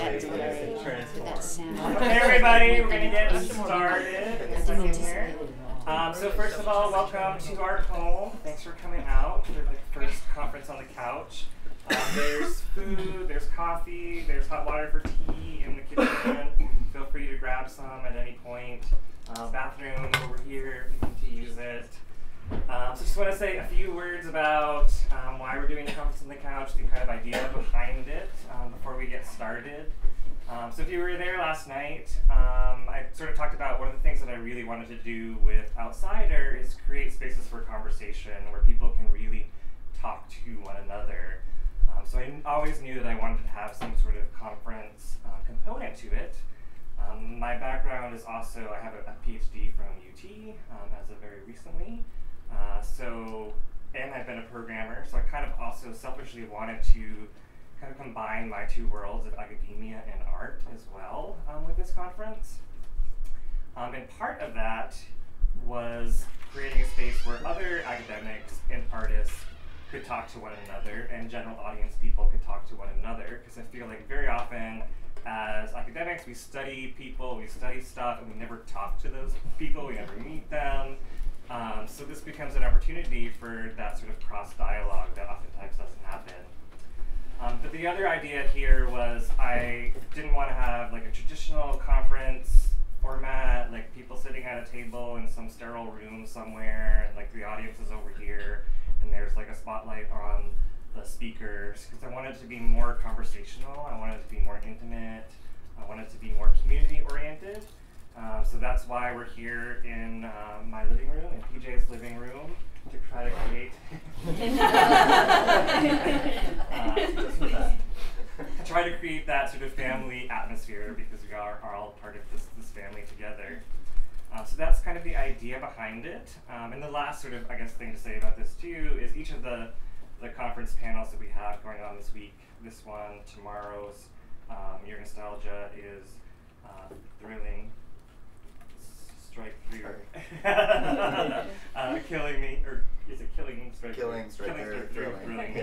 Transform. Okay, everybody, we're going to get started here. So first of all, welcome to our home. Thanks for coming out for the first conference on the couch. There's food, there's coffee, there's hot water for tea in the kitchen. Feel free to grab some at any point. Bathroom over here, if you need to use it. So just want to say a few words about why we're doing the conference on the couch, the kind of idea behind it before we get started. So if you were there last night, I sort of talked about one of the things that I really wanted to do with Outsider is create spaces for conversation where people can really talk to one another. So I always knew that I wanted to have some sort of conference component to it. My background is also, I have a PhD from UT as of very recently. And I've been a programmer, so I kind of also selfishly wanted to kind of combine my two worlds of academia and art as well with this conference. And part of that was creating a space where other academics and artists could talk to one another, and general audience people could talk to one another, because I feel like very often as academics we study people, we study stuff, and we never talk to those people, we never meet them. So this becomes an opportunity for that sort of cross-dialogue that oftentimes doesn't happen. But the other idea here was I didn't want to have like a traditional conference format, like people sitting at a table in some sterile room somewhere, and like the audience is over here, and there's like a spotlight on the speakers, because I wanted it to be more conversational, I wanted it to be more intimate, I wanted it to be more community-oriented. So that's why we're here in my living room, in PJ's living room, to try to create that sort of family atmosphere, because we are all part of this family together. So that's kind of the idea behind it. And the last sort of, I guess, thing to say about this too is each of the conference panels that we have going on this week, this one, tomorrow's Your Nostalgia is thrilling. Strike through. Killing me, or is it killing me? Killing, strike through, thrilling.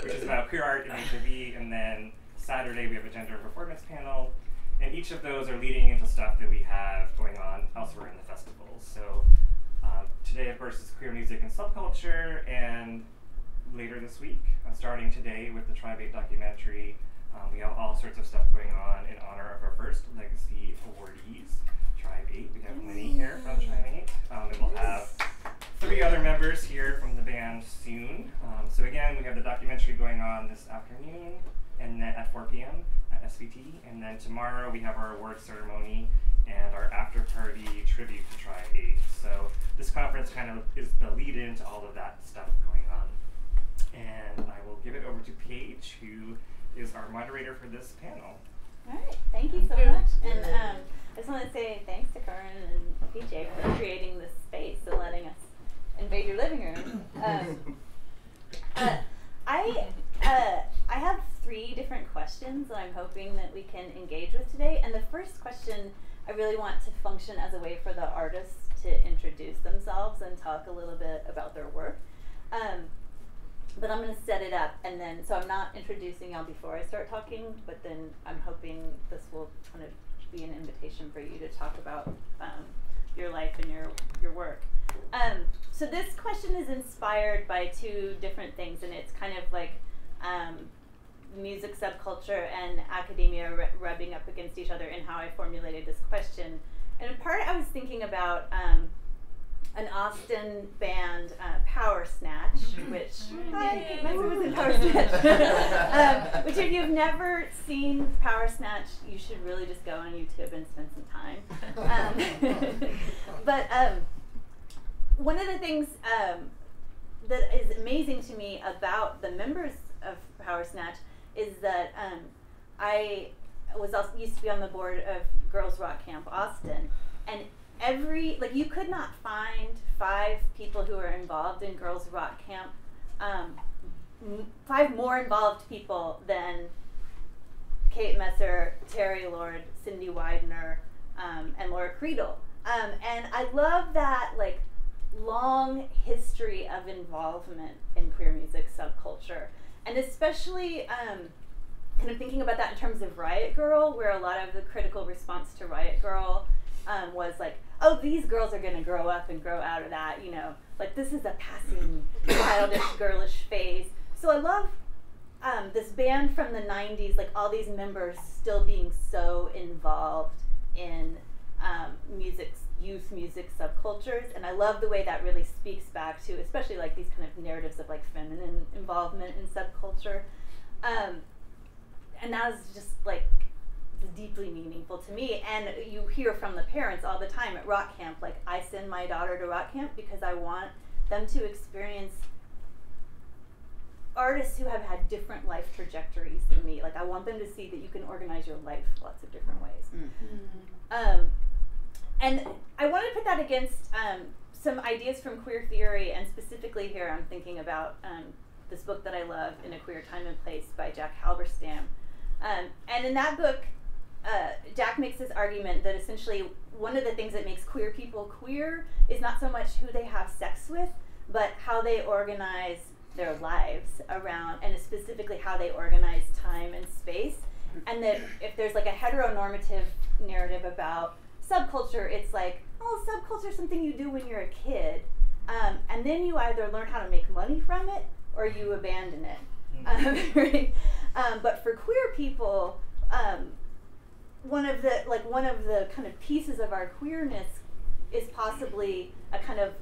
Which is about queer art and HIV, and then Saturday we have a gender performance panel, and each of those are leading into stuff that we have going on elsewhere in the festival. So today, of course, is queer music and subculture, and later this week, starting today with the Tribe 8 documentary, we have all sorts of stuff going on in honor of our first legacy awardees. Tribe 8. We have Lynnee here from Tribe 8. And we'll have 3 other members here from the band soon. So again, we have the documentary going on this afternoon and then at 4 p.m. at SVT. And then tomorrow we have our award ceremony and our after party tribute to Tribe 8. So this conference kind of is the lead into all of that stuff going on. And I will give it over to Paige, who is our moderator for this panel. All right, thank you so much. And I just want to say thanks to Curran and PJ for creating this space and letting us invade your living room. I have 3 different questions that I'm hoping that we can engage with today. And the first question, I really want to function as a way for the artists to introduce themselves and talk a little bit about their work. But I'm going to set it up, and then, so I'm not introducing y'all before I start talking, but then I'm hoping this will kind of be an invitation for you to talk about your life and your work. So this question is inspired by 2 different things, and it's kind of like music subculture and academia rubbing up against each other in how I formulated this question. And in part, I was thinking about an Austin band, Power Snatch, which Megz was in Power Snatch. Which, if you've never seen Power Snatch, you should really just go on YouTube and spend some time. But one of the things that is amazing to me about the members of Power Snatch is that I was also used to be on the board of Girls Rock Camp Austin, and you could not find 5 people who are involved in Girls Rock Camp, 5 more involved people than Kate Messer, Terry Lord, Cindy Widener, and Laura Creedle. And I love that like long history of involvement in queer music subculture, and especially kind of thinking about that in terms of Riot Girl, where a lot of the critical response to Riot Girl was like, oh, these girls are going to grow up and grow out of that, you know, like this is a passing childish, girlish phase. So I love this band from the 90s, like all these members still being so involved in youth music subcultures, and I love the way that really speaks back to, especially like these kind of narratives of like feminine involvement in subculture, and that is just like deeply meaningful to me. And you hear from the parents all the time at rock camp, like I send my daughter to rock camp because I want them to experience artists who have had different life trajectories than me. Like I want them to see that you can organize your life lots of different ways. Mm-hmm. And I want to put that against some ideas from queer theory, and specifically here I'm thinking about this book that I love, In a Queer Time and Place by Jack Halberstam. And in that book, Jack makes this argument that essentially one of the things that makes queer people queer is not so much who they have sex with, but how they organize their lives around, and specifically how they organize time and space. And that if there's like a heteronormative narrative about subculture, it's like, oh, subculture is something you do when you're a kid, and then you either learn how to make money from it or you abandon it. Right? But for queer people, one of the kind of pieces of our queerness is possibly a kind of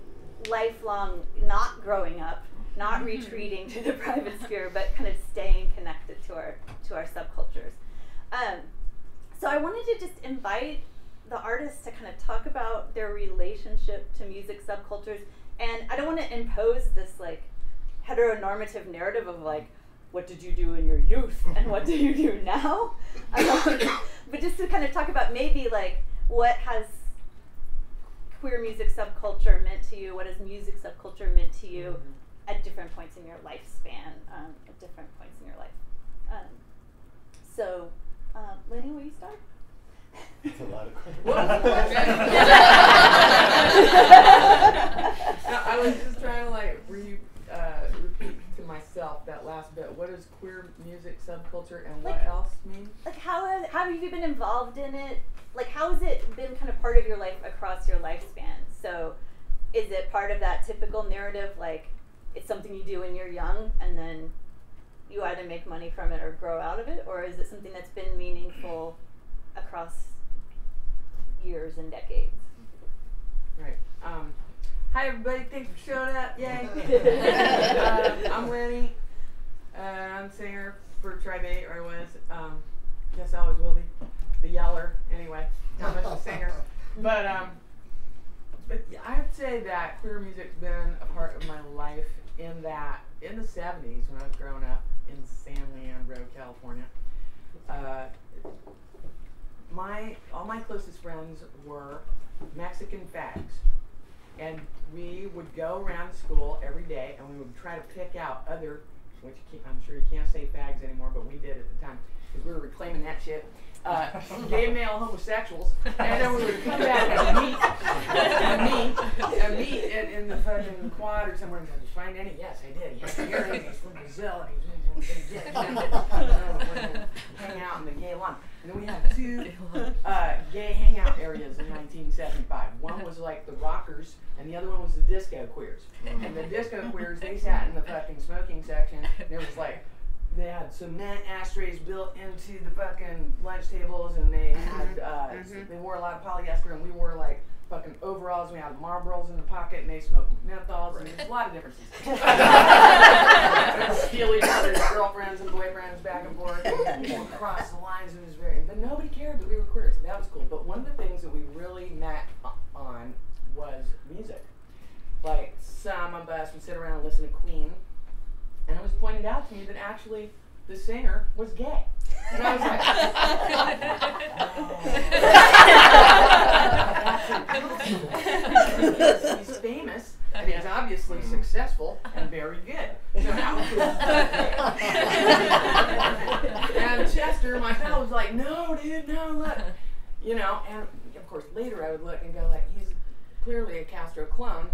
lifelong not growing up, not retreating to the private sphere, but kind of staying connected to our subcultures. So I wanted to just invite the artists to kind of talk about their relationship to music subcultures, and I don't want to impose this like heteronormative narrative of like, what did you do in your youth and what do you do now? But just to kind of talk about maybe like what has queer music subculture meant to you, what has music subculture meant to you at different points in your lifespan, at different points in your life. So, Lynnee, will you start? That's a lot of questions. I was just trying to like repeat to myself that last bit. What does queer music subculture and what else mean? Like how have you been involved in it? Like how has it been kind of part of your life across your lifespan? So is it part of that typical narrative, like it's something you do when you're young and then you either make money from it or grow out of it, or is it something that's been meaningful across years and decades? Right. Hi everybody, thanks for showing up. Yay. I'm Lynnee. I'm a singer for Tribe 8, or I was. Guess I always will be. The yeller, anyway. Not much of a singer. But I'd say that queer music's been a part of my life in that in the 70s when I was growing up in San Leandro, California. All my closest friends were Mexican fags, and we would go around school every day and we would try to pick out other, which I'm sure you can't say fags anymore, but we did at the time because we were reclaiming that shit, gay male homosexuals, and then we would come back and meet in the fucking quad or somewhere and go, did you find any? Yes, I did. He had earrings, he's from Brazil, and he's going to hang out in the gay lawn. And then we had two gay hangout areas in 1975. One was like the rockers, and the other one was the disco queers. And the disco queers, they sat in the fucking smoking section, and it was like, they had cement ashtrays built into the fucking lunch tables, and they had, they wore a lot of polyester, and we wore like fucking overalls. We had Marlboros in the pocket, and they smoked menthols, and there's a lot of differences. Steal each other's girlfriends and boyfriends back and forth, and people cross the lines, and it was very, but nobody cared that we were queer, so that was cool. But one of the things that we really met on was music. Like, some of us would sit around and listen to Queen, and it was pointed out to me that actually the singer was gay. And I was like, because he's famous and he's obviously successful and very good. So that was and Chester, my fellow, was like, no, dude, no, look. You know, and of course later I would look and go like, clearly a Castro clone.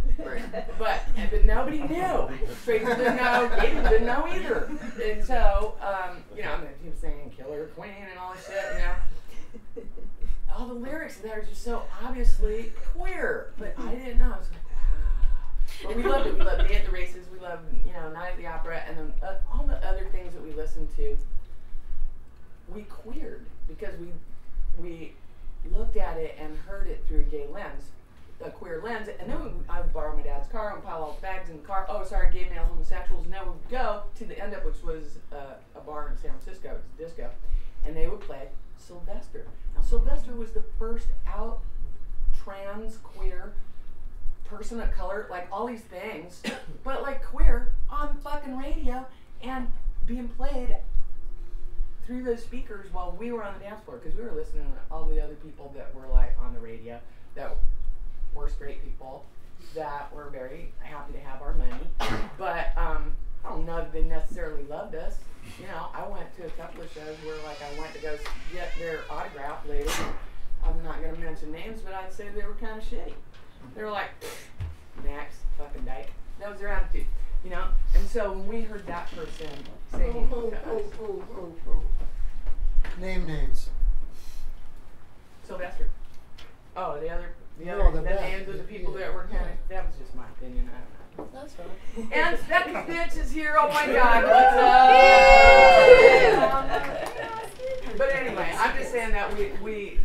But nobody knew. Straight didn't know, gay people didn't know either. And so, you know, he was saying Killer Queen and all this shit, you know. All the lyrics that are just so obviously queer. But I didn't know. I was like, wow. But we loved it. We loved Day at the Races. We loved, you know, Night at the Opera. And then all the other things that we listened to, we queered. Because we looked at it and heard it through a gay lens. A queer lens, and then I would borrow my dad's car and pile all the bags in the car. Oh, sorry, gay male homosexuals. And then we would go to the end up, which was a bar in San Francisco, it was a disco, and they would play Sylvester. Now, Sylvester was the first out trans queer person of color, like all these things, but like queer on fucking radio and being played through those speakers while we were on the dance floor, because we were listening to all the other people that were like on the radio that were straight people that were very happy to have our money, but I don't know that they necessarily loved us. You know, I went to a couple of shows where like I went to go get their autograph later. I'm not going to mention names, but I'd say they were kind of shitty. They were like, next, fucking dyke. That was their attitude, you know? And so when we heard that person saying to us, Name names. Sylvester. Oh, the names of the people that were kind of, that was just my opinion, I don't know. That's right. And second bitch is here, oh my god, what's up? But anyway, I'm just saying that we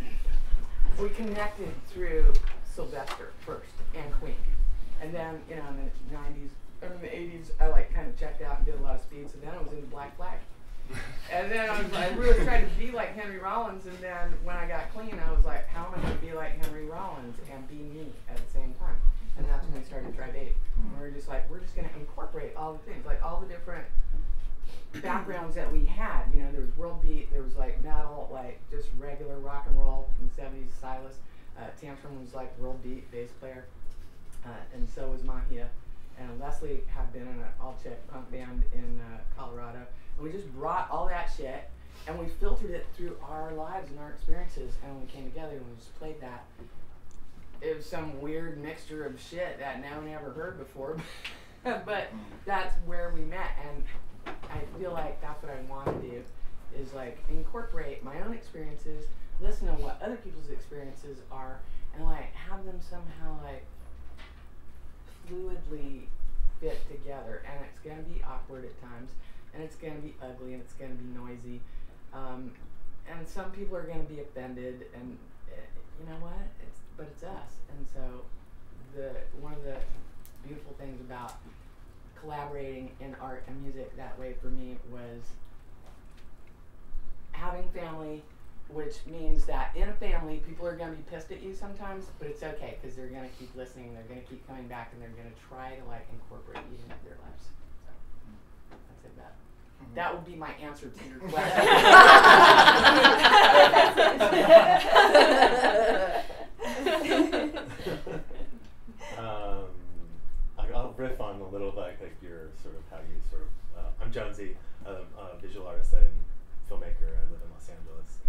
connected through Sylvester first and Queen. And then, you know, in the 90s, or in the 80s, I like kind of checked out and did a lot of speeds, and then I was into Black Flag. And then I really tried to be like Henry Rollins, and then when I got clean, I was like, how am I going to be like Henry Rollins and be me at the same time? And that's when we started Tribe 8. And we were just like, we're just going to incorporate all the things, like all the different backgrounds that we had. You know, there was world beat, there was like metal, like just regular rock and roll in the 70s, Silas. Tantrum was like world beat bass player, and so was Mahia. And Leslie had been in an all-chick punk band in Colorado. And we just brought all that shit and we filtered it through our lives and our experiences. And when we came together and we just played that, it was some weird mixture of shit that no one ever heard before. But that's where we met. And I feel like that's what I want to do, is like incorporate my own experiences, listen to what other people's experiences are, and like have them somehow like fluidly fit together. And it's going to be awkward at times, and it's going to be ugly, and it's going to be noisy, and some people are going to be offended, and you know what, but it's us. And so one of the beautiful things about collaborating in art and music that way for me was having family, which means that in a family, people are going to be pissed at you sometimes, but it's okay, because they're going to keep listening, they're going to keep coming back, and they're going to try to like incorporate you into their lives. So I'd say that. That would be my answer to your question. I'll riff on a little like your sort of how you sort of. I'm Jonesy, a visual artist and filmmaker. I live in Los Angeles.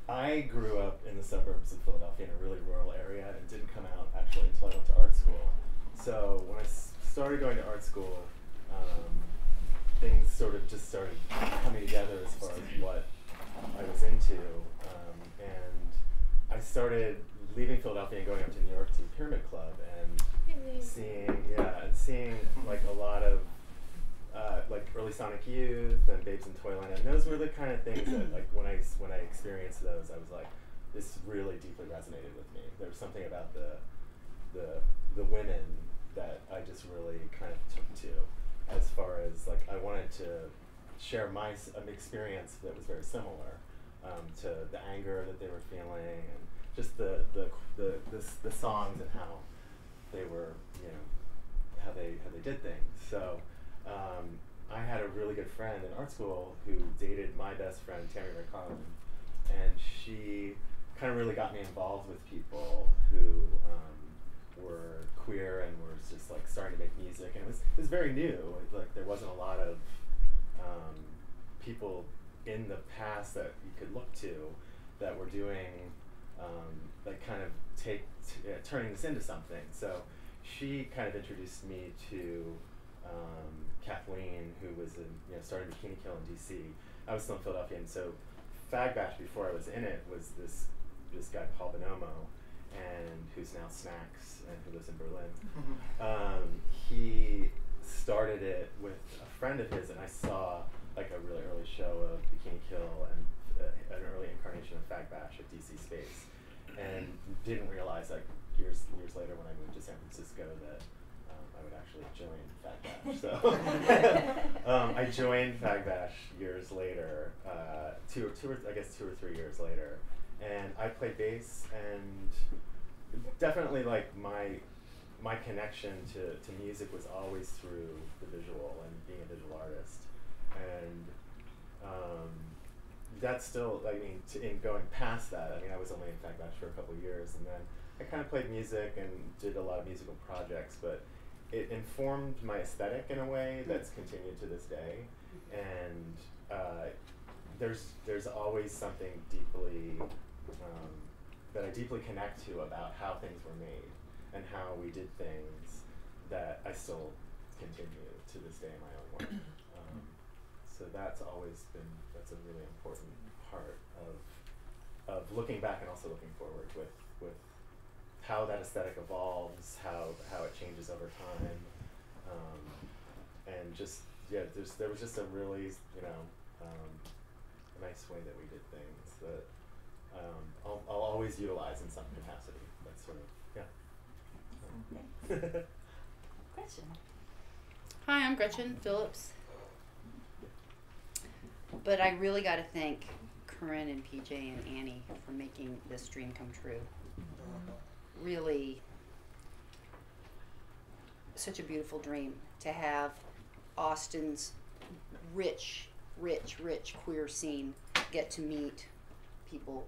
I grew up in the suburbs of Philadelphia in a really rural area and didn't come out actually until I went to art school. So when I started going to art school, things sort of just started coming together as far as what I was into. And I started leaving Philadelphia and going up to New York to the Pyramid Club and seeing like a lot of like early Sonic Youth and Babes in Toyland, and those were the kind of things that like when I experienced those, I was like, this really deeply resonated with me. There was something about the women that I just really kind of took to, as far as like I wanted to share my experience that was very similar to the anger that they were feeling, and just the songs and how they were, you know, how they did things. So I had a really good friend in art school who dated my best friend, Tammy Ray Carlin, and she kind of really got me involved with people who were queer and were just like starting to make music, and it was very new. Like there wasn't a lot of people in the past that you could look to that were doing like kind of turning this into something. So she kind of introduced me to Kathleen, who was started Bikini Kill in DC. I was still in Philadelphia, and so Fagbash, before I was in it, was this guy Paul Bonomo, and who's now Snacks and who lives in Berlin. He started it with a friend of his, and I saw like a really early show of Bikini Kill and an early incarnation of Fagbash at DC Space, and didn't realize like years later when I moved to San Francisco that I would actually join Fagbash. So I joined Fagbash years later, two or 3 years later, and I played bass, and definitely like my connection to music was always through the visual and being a visual artist, and that's still, I mean, in going past that, I mean, I was only in Fagbash for a couple of years, and then I kind of played music and did a lot of musical projects, but it informed my aesthetic in a way that's continued to this day, and there's always something deeply that I deeply connect to about how things were made and how we did things that I still continue to this day in my own work. So that's always been, that's a really important part of looking back and also looking forward with how that aesthetic evolves, how it changes over time, and just there was just a really nice way that we did things that I'll always utilize in some capacity. That's sort of Gretchen. Hi, I'm Gretchen Phillips. But I really got to thank Curran and PJ and Annie for making this dream come true. Really, such a beautiful dream to have Austin's rich queer scene get to meet people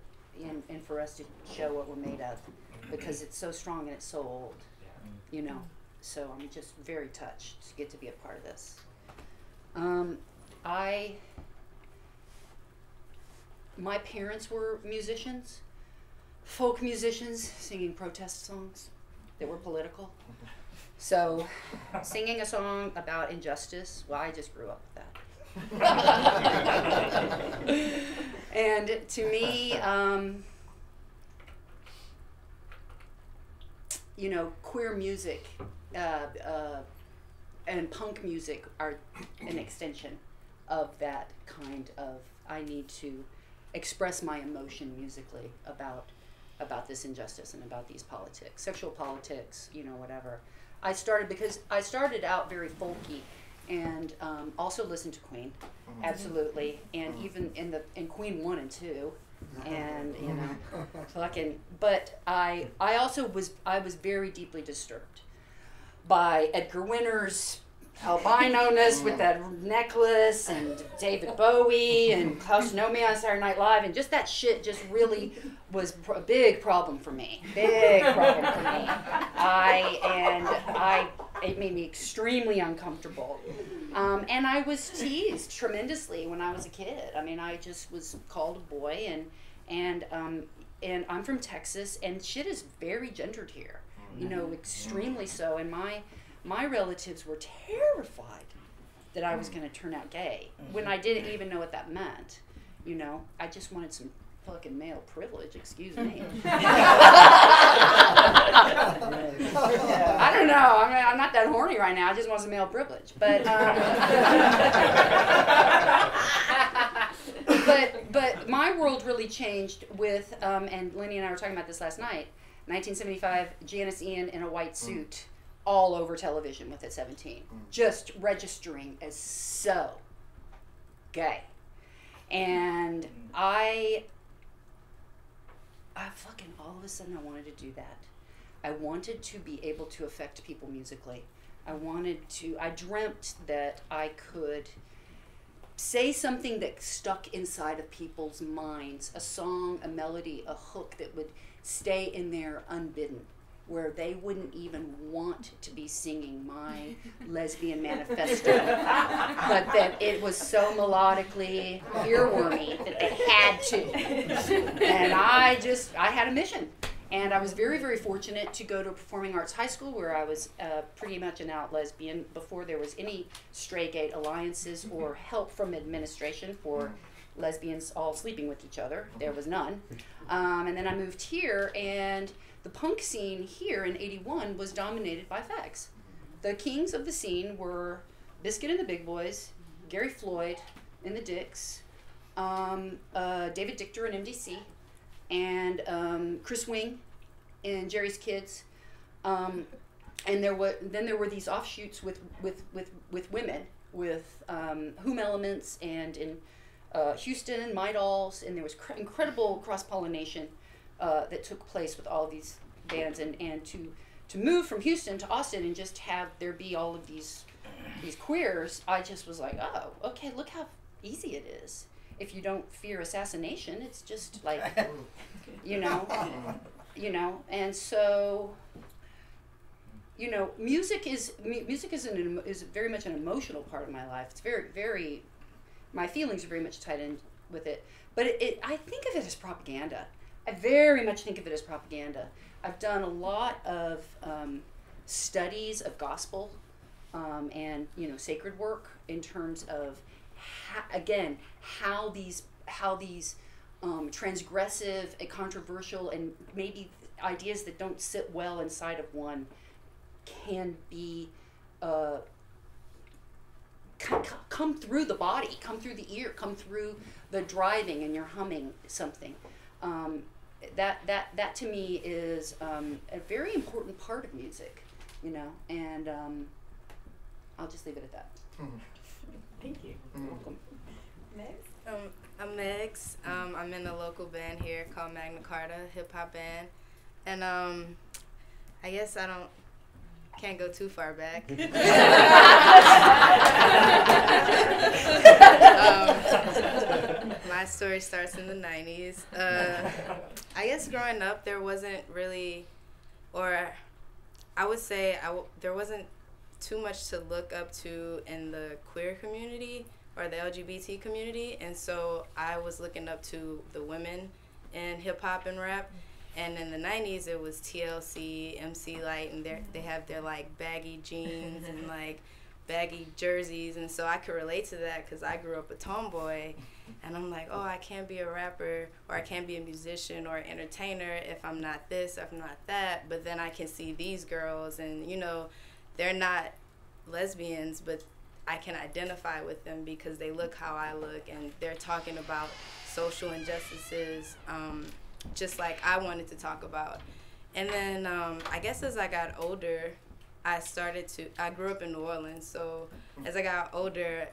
and for us to show what we're made of, because it's so strong and it's so old, you know. So I'm just very touched to get to be a part of this. My parents were musicians, folk musicians, singing protest songs that were political. So singing a song about injustice, well, I just grew up with that. And to me, queer music and punk music are an extension of that kind of, I need to express my emotion musically about this injustice and about these politics, sexual politics, whatever. I started out very folky, and also listened to Queen, absolutely, and even in Queen 1 and 2, and but I was very deeply disturbed by Edgar Winter's albino-ness with that necklace, and David Bowie and Klaus Nomi on Saturday Night Live, and just that shit just really was a big problem for me. It made me extremely uncomfortable. And I was teased tremendously when I was a kid. I mean, I just was called a boy, and I'm from Texas, and shit is very gendered here, extremely so. And my relatives were terrified that I was going to turn out gay when I didn't even know what that meant. I just wanted some fucking male privilege, excuse me. I don't know. I mean, I'm not that horny right now. I just want some male privilege. But but my world really changed with, and Lynnee and I were talking about this last night, 1975, Janice Ian in a white suit all over television with at 17, just registering as so gay. And I fucking, all of a sudden I wanted to do that. I wanted to be able to affect people musically. I dreamt that I could say something that stuck inside of people's minds, a song, a melody, a hook that would stay in there unbidden, where they wouldn't even want to be singing my lesbian manifesto, but that it was so melodically earwormy that they had to. And I had a mission. And I was very, very fortunate to go to a performing arts high school where I was pretty much an out lesbian before there was any stray-gay alliances or help from administration for lesbians all sleeping with each other. There was none. And then I moved here, and the punk scene here in '81 was dominated by fags. The kings of the scene were Biscuit and the Big Boys, Gary Floyd and the Dicks, David Dichter and MDC, and Chris Wing and Jerry's Kids. And there were these offshoots with women, with Whom Elements, and in Houston and My Dolls, and there was incredible cross-pollination that took place with all of these bands, and to move from Houston to Austin and just have there be all of these queers, I just was like, oh, okay, look how easy it is. If you don't fear assassination, it's just like, you know, and so, music is very much an emotional part of my life. It's very, my feelings are very much tied in with it. But I think of it as propaganda. I very much think of it as propaganda. I've done a lot of studies of gospel and sacred work in terms of how these transgressive and controversial and maybe ideas that don't sit well inside of one can be come through the body, come through the ear, come through the driving, and you're humming something. That to me is a very important part of music, and I'll just leave it at that. Thank you. You're welcome. Megz? I'm Megz. I'm in a local band here called Magna, Carda, hip hop band, and I guess can't go too far back. My story starts in the 90s. I guess growing up there wasn't really, or I would say there wasn't too much to look up to in the queer community or the LGBT community, and so I was looking up to the women in hip hop and rap. And in the 90s, it was TLC, MC Lyte, and they have their like baggy jeans and like baggy jerseys, and so I could relate to that because I grew up a tomboy, and I'm like, oh, I can't be a rapper or I can't be a musician or an entertainer if I'm not this, if I'm not that. But then I can see these girls, and they're not lesbians, but I can identify with them because they look how I look, and they're talking about social injustices, just like I wanted to talk about. And then I guess as I got older, I grew up in New Orleans, so as I got older,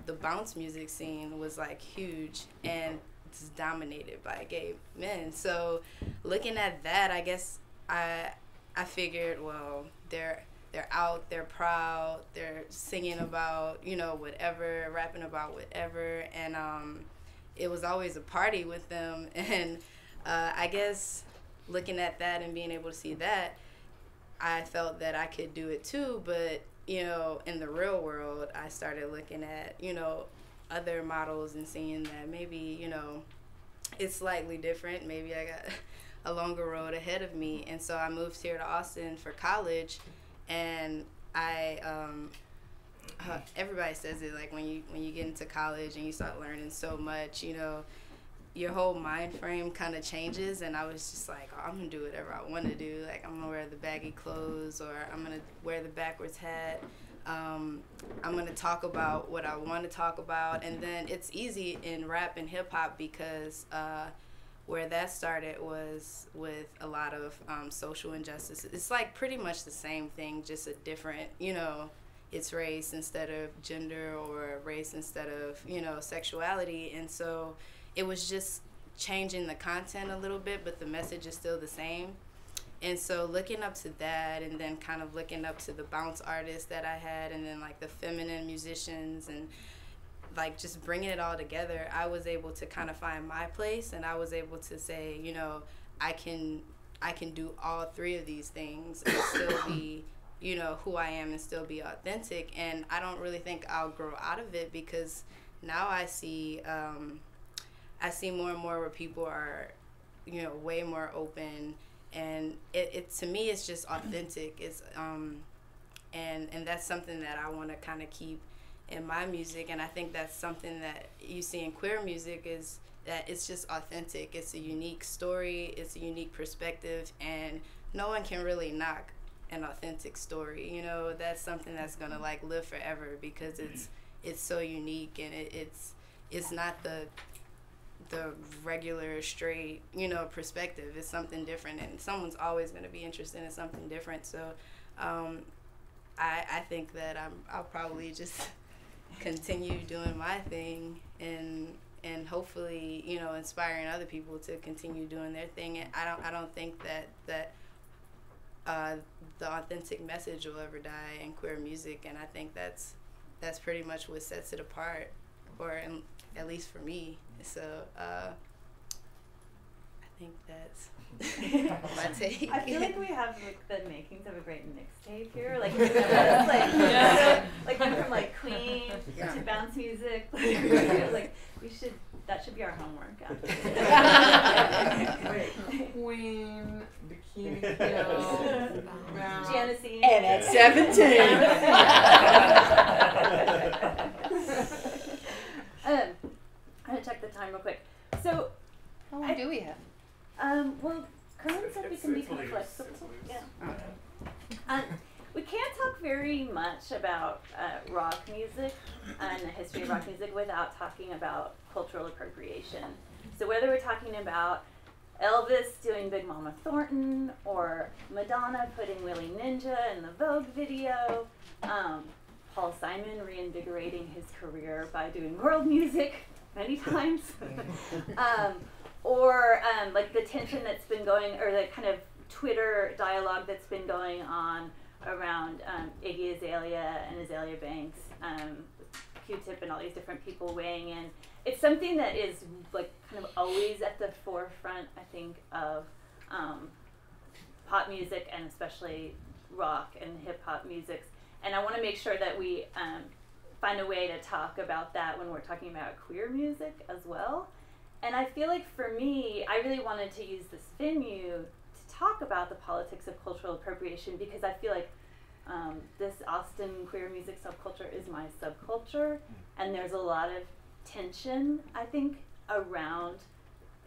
the bounce music scene was like huge, and it's dominated by gay men. So looking at that, I guess I figured, well, they're out, they're proud, they're singing about, whatever, rapping about whatever, and it was always a party with them. And I guess looking at that and being able to see that, I felt that I could do it too. But in the real world, I started looking at other models and seeing that maybe it's slightly different. Maybe I got a longer road ahead of me, and so I moved here to Austin for college. And everybody says it, like when you get into college and you start learning so much, your whole mind frame kind of changes. And I was just like, oh, I'm gonna do whatever I want to do. Like, I'm gonna wear the baggy clothes, or I'm gonna wear the backwards hat. I'm gonna talk about what I want to talk about. And then it's easy in rap and hip hop because where that started was with a lot of social injustices. It's like pretty much the same thing, just a different, it's race instead of gender, or race instead of, sexuality. And so it was just changing the content a little bit, but the message is still the same. And so looking up to that, and then kind of looking up to the bounce artists that I had, and then like the feminine musicians, and like just bringing it all together, I was able to kind of find my place, and I was able to say, I can do all three of these things and still be, who I am, and still be authentic. And I don't really think I'll grow out of it, because now I see more and more where people are, way more open it to me it's just authentic. It's and that's something that I want to kind of keep in my music, and I think that's something that you see in queer music is that it's just authentic. It's a unique story, it's a unique perspective, and no one can really knock an authentic story. You know, that's something that's gonna like live forever because it's so unique, and it's not the regular straight, you know, perspective. It's something different, and someone's always gonna be interested in something different. So I think that I'll probably just continue doing my thing and hopefully, you know, inspiring other people to continue doing their thing. And I don't think that the authentic message will ever die in queer music, and I think that's pretty much what sets it apart, or at least for me. So I think that's my take. I feel like we have like the makings of a great mixtape here. Like, like went from like Queen to bounce music. Like we should. That should be our homework. Wait, Queen, Bikini Kill, Jonesy, and at 17. I'm gonna check the time real quick. So, How long do we have? well, Curran said we can be kind of flexible. Yeah. We can't talk very much about rock music and the history of rock music without talking about cultural appropriation. So whether we're talking about Elvis doing Big Mama Thornton, or Madonna putting Willie Ninja in the Vogue video, Paul Simon reinvigorating his career by doing world music many times, or like the tension that's been going, or the kind of Twitter dialogue that's been going on around Iggy Azalea and Azalea Banks, Q-Tip, and all these different people weighing in. It's something that is like kind of always at the forefront, I think, of pop music, and especially rock and hip hop music. And I want to make sure that we find a way to talk about that when we're talking about queer music as well. And I feel like for me, I really wanted to use this venue to talk about the politics of cultural appropriation, because I feel like this Austin queer music subculture is my subculture, and there's a lot of tension, I think, around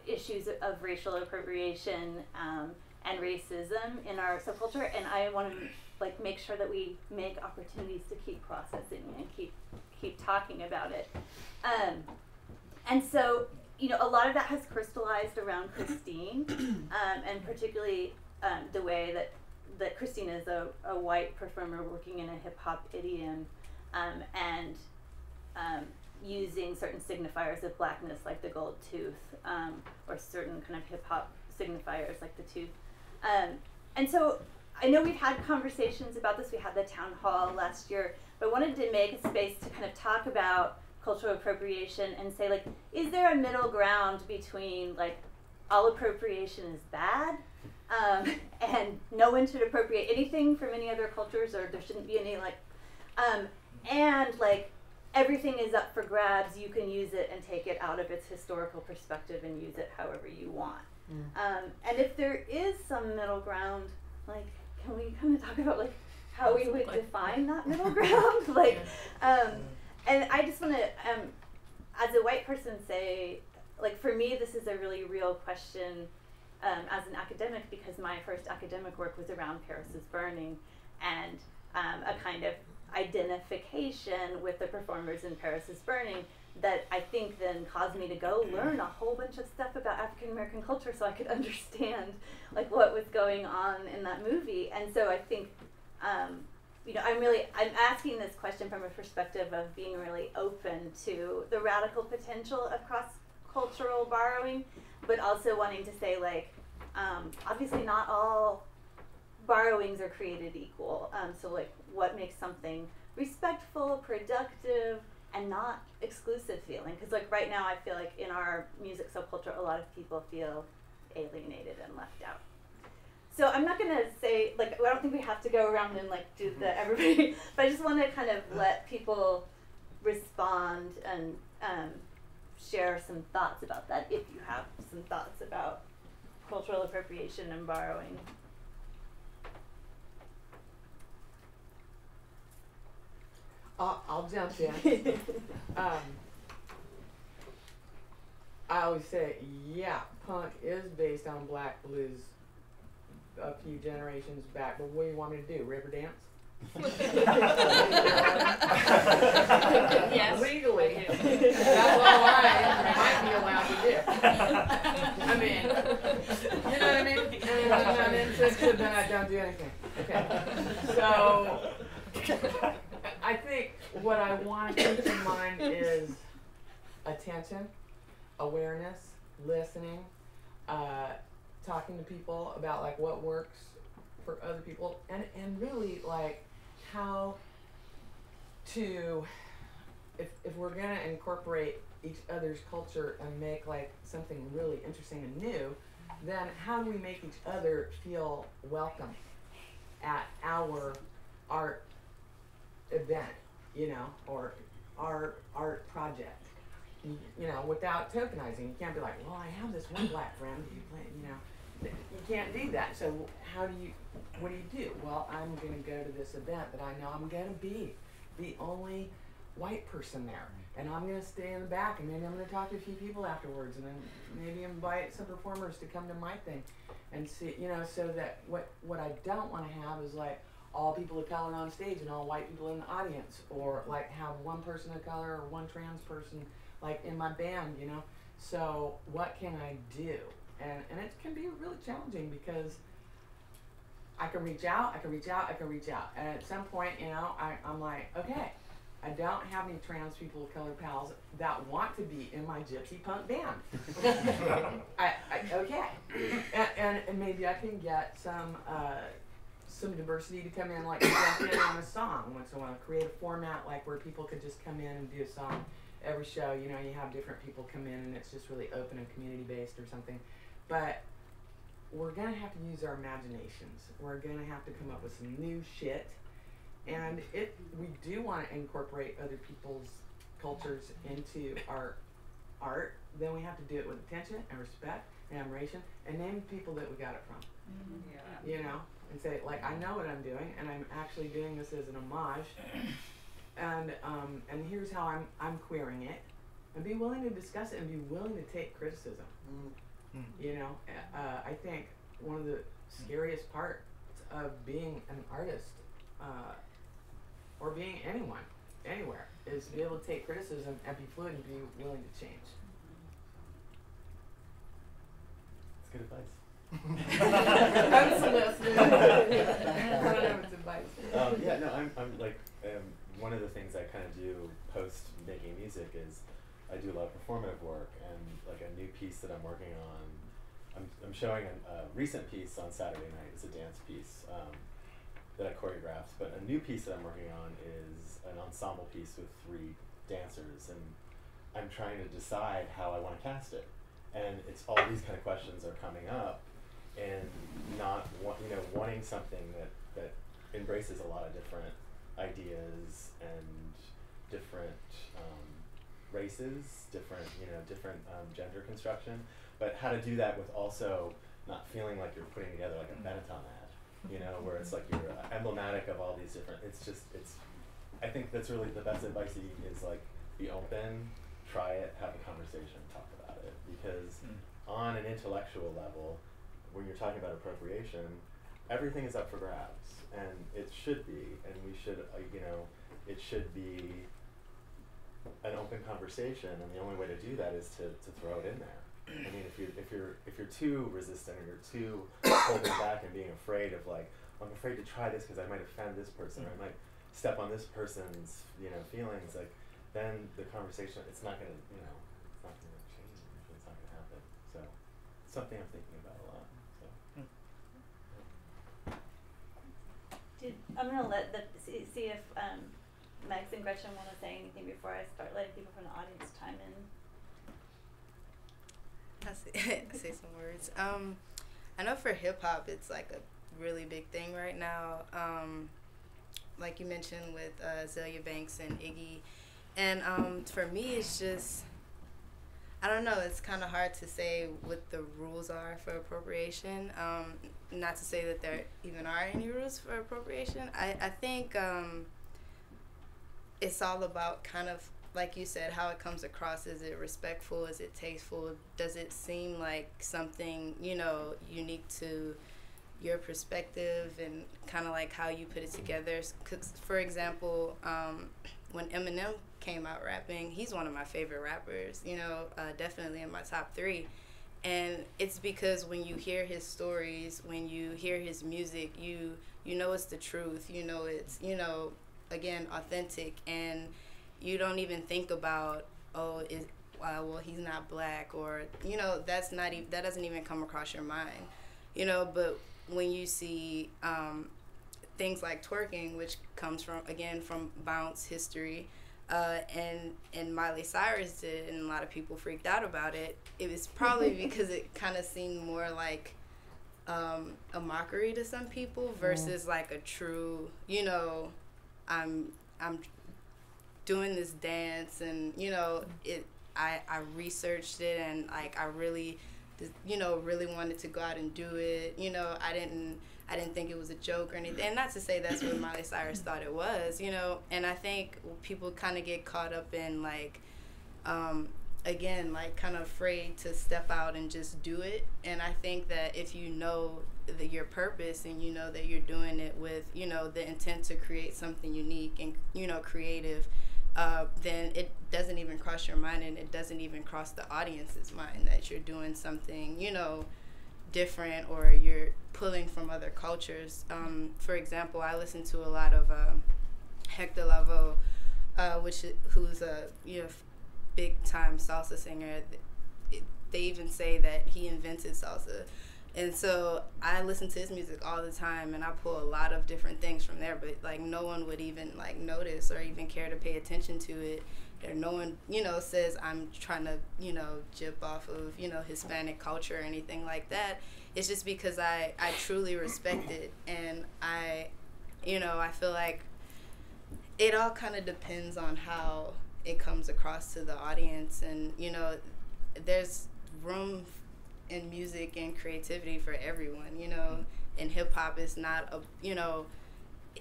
issues of racial appropriation and racism in our subculture, and I want to like make sure that we make opportunities to keep processing and keep talking about it. And so, you know, a lot of that has crystallized around Christine, and particularly the way that Christine is a white performer working in a hip hop idiom, and using certain signifiers of blackness like the gold tooth, or certain kind of hip hop signifiers like the tooth. And so I know we've had conversations about this. We had the town hall last year, but I wanted to make a space to kind of talk about cultural appropriation and say, like, is there a middle ground between like all appropriation is bad, and no one should appropriate anything from any other cultures, or there shouldn't be any like, and like everything is up for grabs, you can use it and take it out of its historical perspective and use it however you want. And if there is some middle ground, like, can we kind of talk about like how we would define that middle ground? Like, and I just want to, as a white person, say, like, for me, this is a really real question as an academic, because my first academic work was around Paris's Burning, and a kind of identification with the performers in Paris's Burning that I think then caused me to go learn a whole bunch of stuff about African American culture so I could understand like what was going on in that movie. And so I think, you know, I'm asking this question from a perspective of being really open to the radical potential of cross-cultural borrowing, but also wanting to say, like, obviously not all borrowings are created equal. So like, what makes something respectful, productive, and not exclusive feeling? Because like right now, I feel like in our music subculture, a lot of people feel alienated and left out. So I'm not gonna say, like, I don't think we have to go around and like do the everybody, but I just want to kind of let people respond and share some thoughts about that, if you have some thoughts about cultural appropriation and borrowing? I'll jump in. I always say, yeah, punk is based on black blues a few generations back, but what do you want me to do, river dance? Yes. Legally. That's all I might be allowed to do. I mean, you know what I mean? And I'm interested, then I don't do anything. Okay. So, I think what I want to keep in mind is attention, awareness, listening, talking to people about like what works for other people, and really like how to, if we're gonna incorporate each other's culture and make like something really interesting and new, then how do we make each other feel welcome at our art event, you know, or our art project, you know, without tokenizing. You can't be like, well, I have this one black friend, you know, you can't do that. So what do you do? Well, I'm going to go to this event that I know I'm going to be the only white person there, and I'm going to stay in the back, and maybe I'm going to talk to a few people afterwards, and then maybe invite some performers to come to my thing and see, you know, so that what I don't want to have is like all people of color on stage and all white people in the audience, or like have one person of color or one trans person like in my band, you know. So what can I do? And it can be really challenging because I can reach out, and at some point, you know, I'm like, okay, I don't have any trans people of color pals that want to be in my gypsy punk band. Okay, and maybe I can get some diversity to come in, like jump in on a song once in a while, create a format like where people could just come in and do a song every show. You know, you have different people come in and it's just really open and community based or something. But we're gonna have to use our imaginations. We're gonna have to come up with some new shit. And if we do want to incorporate other people's cultures into our art, then we have to do it with attention and respect and admiration and name the people that we got it from. You know, and say, like, I know what I'm doing, and I'm actually doing this as an homage, and here's how I'm queering it, and be willing to discuss it and be willing to take criticism. You know, I think one of the scariest parts of being an artist, or being anyone, anywhere, is to be able to take criticism and be fluid and be willing to change. That's good advice. I'm soliciting. I don't know if it's advice. Yeah, no, I'm like, one of the things I kind of do post making music is I do a lot of performative work, and like a new piece that I'm working on, I'm showing a recent piece on Saturday night. It's a dance piece that I choreographed, but a new piece that I'm working on is an ensemble piece with 3 dancers, and I'm trying to decide how I want to cast it. And it's all these kind of questions are coming up, and not wanting something that embraces a lot of different ideas and different races, different gender construction, but how to do that with also not feeling like you're putting together like a Benetton ad, you know, where it's like you're emblematic of all these different. I think that's really the best advice is like be open, try it, have a conversation, talk about it, because on an intellectual level, when you're talking about appropriation, everything is up for grabs, and it should be, and we should, it should be an open conversation, and the only way to do that is to throw it in there. I mean, if you're too resistant, or you're too holding back and being afraid of like, I'm afraid to try this because I might offend this person, or I might step on this person's feelings, like, then the conversation, it's not gonna change. It's not gonna happen. So it's something I'm thinking about a lot. So. I'm gonna let see if Megz and Gretchen want to say anything before I start letting people from the audience chime in. I'll say some words. I know for hip hop, it's like a really big thing right now. Like you mentioned with Zelia Banks and Iggy. And for me, it's just, I don't know, it's kind of hard to say what the rules are for appropriation. Not to say that there even are any rules for appropriation. I think it's all about kind of, like you said, how it comes across. Is it respectful? Is it tasteful? Does it seem like something, you know, unique to your perspective and kind of like how you put it together? 'Cause, for example, when Eminem came out rapping, he's one of my favorite rappers, you know, definitely in my top 3. And it's because when you hear his stories, when you hear his music, you know it's the truth, you know it's, you know, again, authentic, and you don't even think about, oh, well, he's not black, or, you know, that doesn't even come across your mind, you know. But when you see things like twerking, which comes from bounce history, and Miley Cyrus did, and a lot of people freaked out about it. It was probably because it kind of seemed more like a mockery to some people versus like a true, you know, I'm doing this dance, and, you know, I researched it, and like I really, you know, really wanted to go out and do it. You know, I didn't think it was a joke or anything. And not to say that's what Miley Cyrus thought it was, you know. And I think people kind of get caught up in like, again, like kind of afraid to step out and just do it. And I think that if you know your purpose, and you know that you're doing it with, you know, the intent to create something unique and, you know, creative, then it doesn't even cross your mind, and it doesn't even cross the audience's mind that you're doing something, you know, different, or you're pulling from other cultures. For example, I listen to a lot of Hector Lavoe, who's a, you know, big time salsa singer. They even say that he invented salsa. And so I listen to his music all the time, and I pull a lot of different things from there, but like no one would even like notice or even care to pay attention to it. Or no one, you know, says I'm trying to, you know, jip off of, you know, Hispanic culture or anything like that. It's just because I truly respect it, and I feel like it all kind of depends on how it comes across to the audience. And, you know, there's room in music and creativity for everyone, you know. And hip-hop is not a, you know,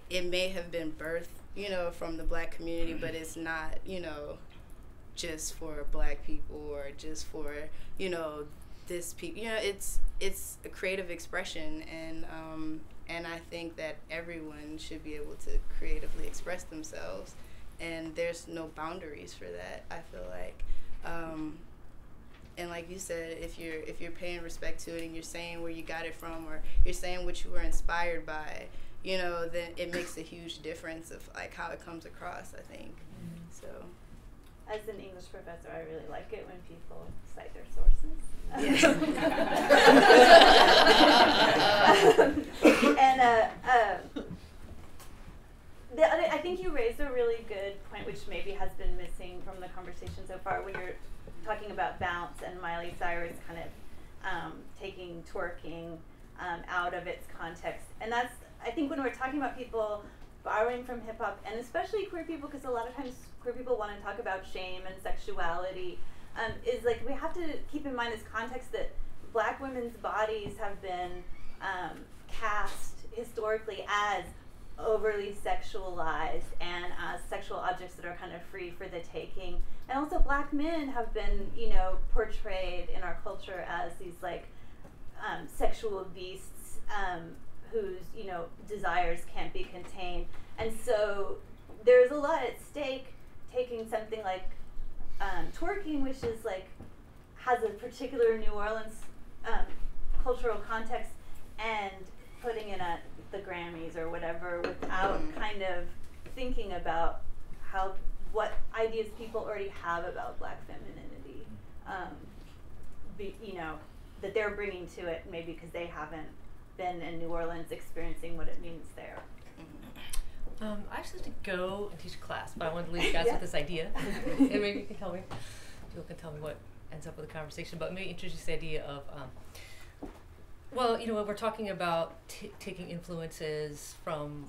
it may have been birthed, you know, from the black community, but it's not, you know, just for black people or just for, you know, this people. You know, it's a creative expression, and I think that everyone should be able to creatively express themselves, and there's no boundaries for that, I feel like. And like you said, if you're paying respect to it, and you're saying where you got it from, or you're saying what you were inspired by, you know, then it makes a huge difference of like how it comes across, I think. So, as an English professor, I really like it when people cite their sources. I think you raised a really good point, which maybe has been missing from the conversation so far, when you're talking about bounce and Miley Cyrus kind of taking twerking out of its context. And that's, I think, when we're talking about people borrowing from hip hop, and especially queer people, because a lot of times queer people want to talk about shame and sexuality, is like we have to keep in mind this context that black women's bodies have been cast historically as overly sexualized and as sexual objects that are kind of free for the taking. And also black men have been, you know, portrayed in our culture as these like sexual beasts whose, you know, desires can't be contained. And so there's a lot at stake taking something like twerking, which is like has a particular New Orleans cultural context, and putting it at the Grammys or whatever without kind of thinking about what ideas people already have about black femininity, you know, that they're bringing to it, maybe because they haven't been in New Orleans experiencing what it means there. I actually had to go and teach a class, but I wanted to leave you guys with this idea, and maybe you can tell me, people can tell me what ends up with the conversation, but maybe introduce the idea of, well, you know, when we're talking about taking influences from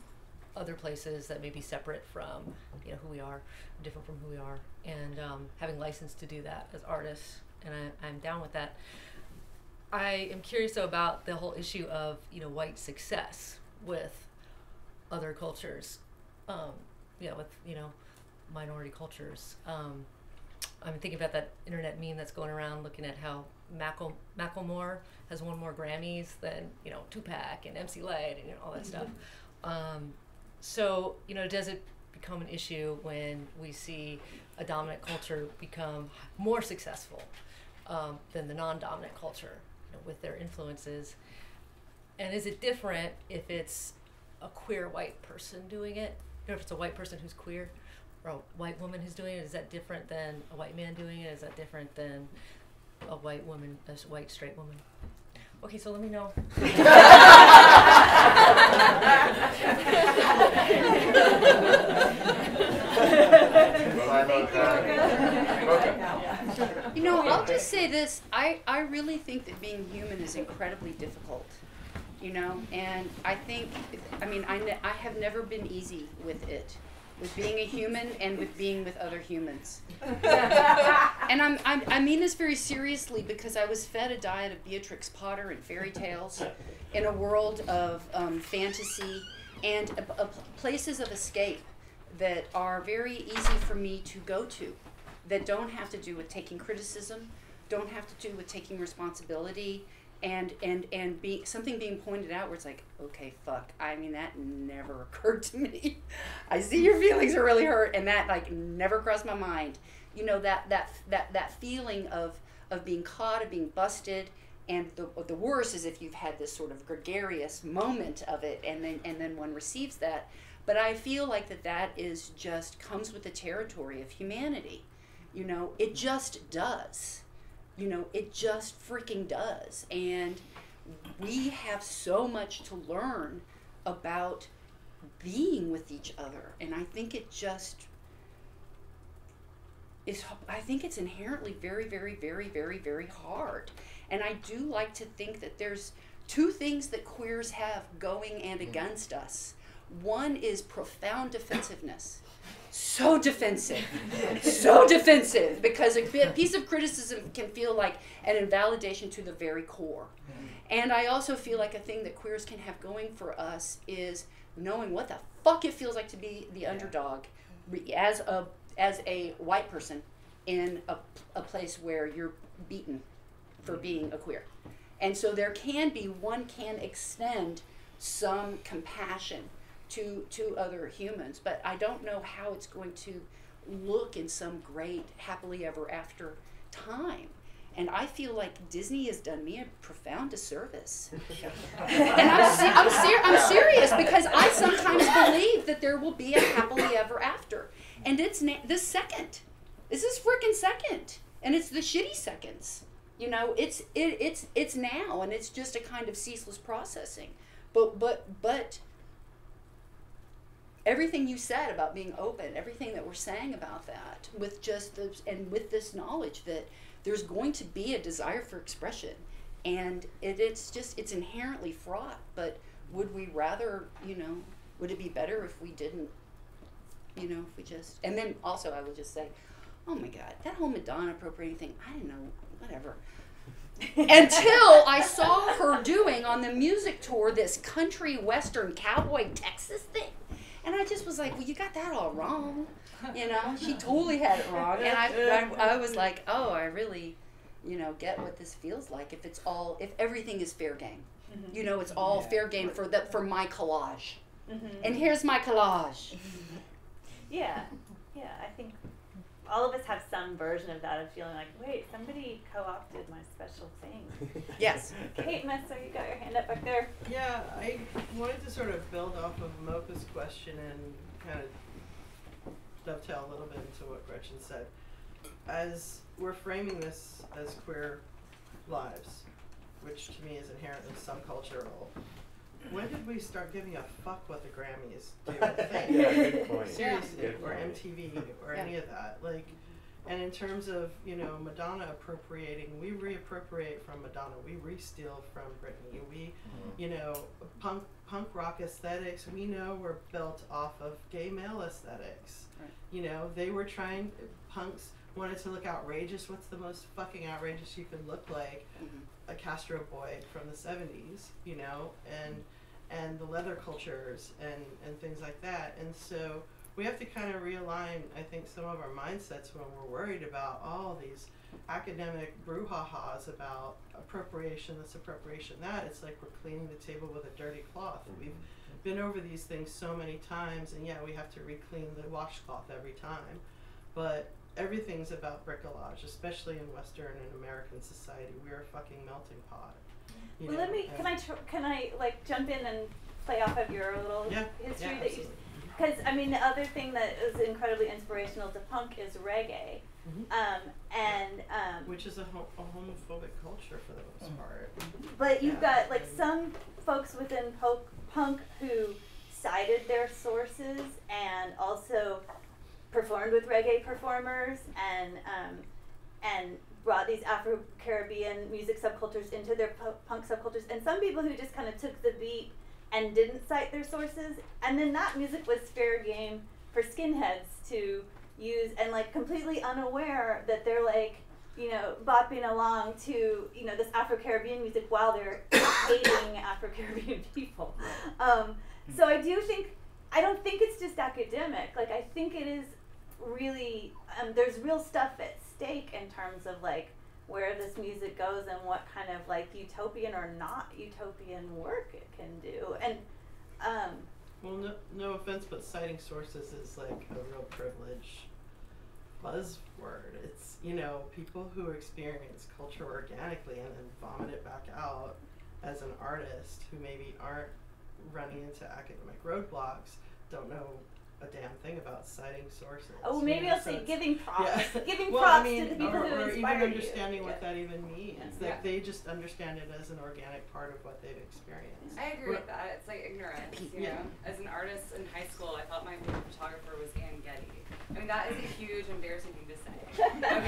other places that may be separate from, you know, who we are, different from who we are, and having license to do that as artists and I'm down with that. I am curious though about the whole issue of, you know, white success with other cultures, with, you know, minority cultures. I'm thinking about that internet meme that's going around looking at how Macklemore has won more Grammys than, you know, Tupac and MC Light and, you know, all that stuff. So, you know, does it become an issue when we see a dominant culture become more successful than the non-dominant culture, you know, with their influences? And is it different if it's a queer white person doing it? Or if it's a white person who's queer, or a white woman who's doing it? Is that different than a white man doing it? Is that different than a white woman, a white straight woman? Okay, so let me know. You know, I'll just say this. I really think that being human is incredibly difficult. You know, and I think, I have never been easy with it, with being a human and with being with other humans. And I mean this very seriously, because I was fed a diet of Beatrix Potter and fairy tales in a world of fantasy and places of escape that are very easy for me to go to, that don't have to do with taking criticism, don't have to do with taking responsibility, and something being pointed out where it's like, okay, fuck, I mean, that never occurred to me. I see your feelings are really hurt, and that like never crossed my mind. You know, that feeling of being caught, of being busted, and the worst is if you've had this sort of gregarious moment of it, and then one receives that. But I feel like that is just comes with the territory of humanity. You know, it just does. You know, it just freaking does. And we have so much to learn about being with each other. And I think it just is, I think it's inherently very, very, very, very, very hard. And I do like to think that there's two things that queers have going and against us. One is profound defensiveness. So defensive, because a piece of criticism can feel like an invalidation to the very core. And I also feel like a thing that queers can have going for us is knowing what the fuck it feels like to be the underdog as a white person in a place where you're beaten for being a queer. And so one can extend some compassion to other humans, but I don't know how it's going to look in some great happily ever after time. And I feel like Disney has done me a profound disservice. And I'm serious, because I sometimes believe that there will be a happily ever after. And it's the second. This is freaking second. And it's the shitty seconds. You know, it's now, and it's just a kind of ceaseless processing. But everything you said about being open, everything that we're saying about that, with just with this knowledge that there's going to be a desire for expression, and it's inherently fraught. But would we rather, would it be better if we didn't, if we just, and then also I would just say, oh my God, that whole Madonna appropriating thing, I didn't know, whatever. Until I saw her doing on the music tour this country western cowboy Texas thing. And I just was like, well, you got that all wrong. She totally had it wrong. And I was like, oh, I really, get what this feels like if everything is fair game. Mm-hmm. It's all fair game for my collage. Mm-hmm. And here's my collage. Yeah, I think all of us have some version of that, of feeling like, wait, somebody co-opted my special thing. Yes. Kate Messer, you got your hand up back there. Yeah, I wanted to sort of build off of Mocha's question and kind of dovetail a little bit into what Gretchen said. As we're framing this as queer lives, which to me is inherently subcultural, when did we start giving a fuck what the Grammys do? Yeah, good point. Seriously, Good or point. MTV, or any of that. And in terms of, Madonna appropriating, we reappropriate from Madonna. We re-steal from Britney. We, punk rock aesthetics, we know were built off of gay male aesthetics. Right. They were punks wanted to look outrageous, what's the most fucking outrageous you could look like? A Castro boy from the 70s, you know, and the leather cultures and things like that. And so we have to kind of realign, I think, some of our mindsets when we're worried about all these academic brouhahas about appropriation, this appropriation, that. It's like we're cleaning the table with a dirty cloth. We've been over these things so many times, and yeah, we have to re-clean the washcloth every time. But everything's about bricolage, especially in Western and American society. We're a fucking melting pot. You Well, know, let me. Can I like jump in and play off of your little history that you? Because I mean, the other thing that is incredibly inspirational to punk is reggae, which is a homophobic culture for the most part. But you've got like some folks within punk who cited their sources and also performed with reggae performers and brought these Afro-Caribbean music subcultures into their punk subcultures, and some people who just kind of took the beat and didn't cite their sources, and then that music was fair game for skinheads to use, and like completely unaware that they're like, you know, bopping along to, you know, this Afro-Caribbean music while they're hating Afro-Caribbean people. So I don't think it's just academic. Like, I think it is really, there's real stuff at stake in terms of like where this music goes and what kind of like utopian or not utopian work it can do. And well, no offense, but citing sources is like a real privilege buzzword. It's, you know, people who experience culture organically and then vomit it back out as an artist who maybe aren't running into academic roadblocks don't know a damn thing about citing sources. Oh, maybe I'll say giving props. Yeah. Giving well, props I mean, to the people who or inspired even understanding you. what that even means. Yeah. Like they just understand it as an organic part of what they've experienced. I agree with that. It's like ignorance, you know? As an artist in high school, I thought my favorite photographer was Ann Getty. I mean, that is a huge, embarrassing thing to say. Okay?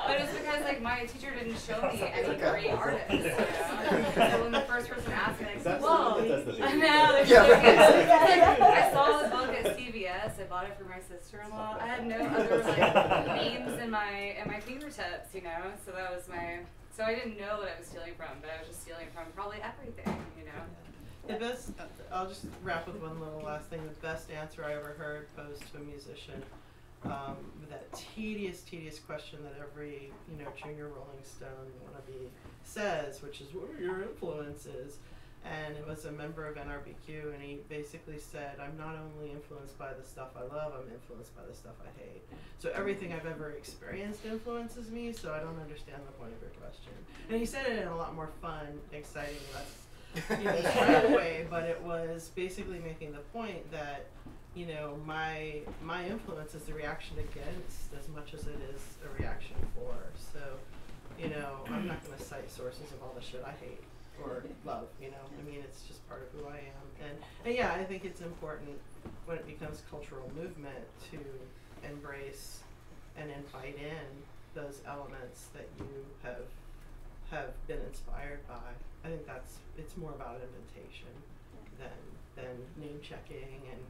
But it's because, like, my teacher didn't show me any great artists, you know? So when the first person asked me, I said, whoa. I know, I saw the book at CVS. I bought it for my sister-in-law. I had no other, like, names in my fingertips, you know? So that was my... So I didn't know what I was stealing from, but I was just stealing from probably everything, you know? The best, I'll just wrap with one little last thing. The best answer I ever heard posed to a musician, that tedious question that every, you know, junior Rolling Stone wannabe says, which is, what are your influences? And it was a member of NRBQ, and he basically said, I'm not only influenced by the stuff I love, I'm influenced by the stuff I hate. So everything I've ever experienced influences me, so I don't understand the point of your question. And he said it in a lot more fun, exciting, less, you know, right away, but it was basically making the point that, you know, my influence is the reaction against as much as it is a reaction for. So, you know, I'm not going to cite sources of all the shit I hate or love, you know. I mean, it's just part of who I am. And yeah, I think it's important when it becomes cultural movement to embrace and invite in those elements that you have been inspired by. I think it's more about invitation than name checking and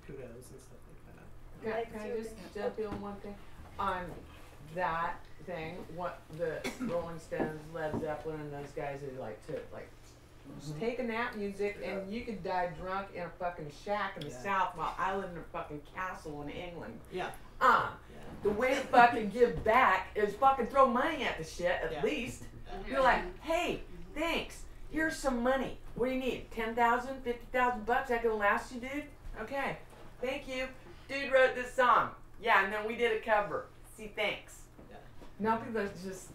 kudos and stuff like that. Can I just jump in on one thing? On that thing, what the Rolling Stones, Led Zeppelin, and those guys who like to just take a nap music, and you could die drunk in a fucking shack in the South while I live in a fucking castle in England. Yeah. The way to fucking give back is fucking throw money at the shit at least. You're like, hey, thanks. Here's some money. What do you need? 10,000, 50,000 bucks? That gonna last you, dude? Okay. Thank you. Dude wrote this song. Yeah, and then we did a cover. See, thanks. Now people just,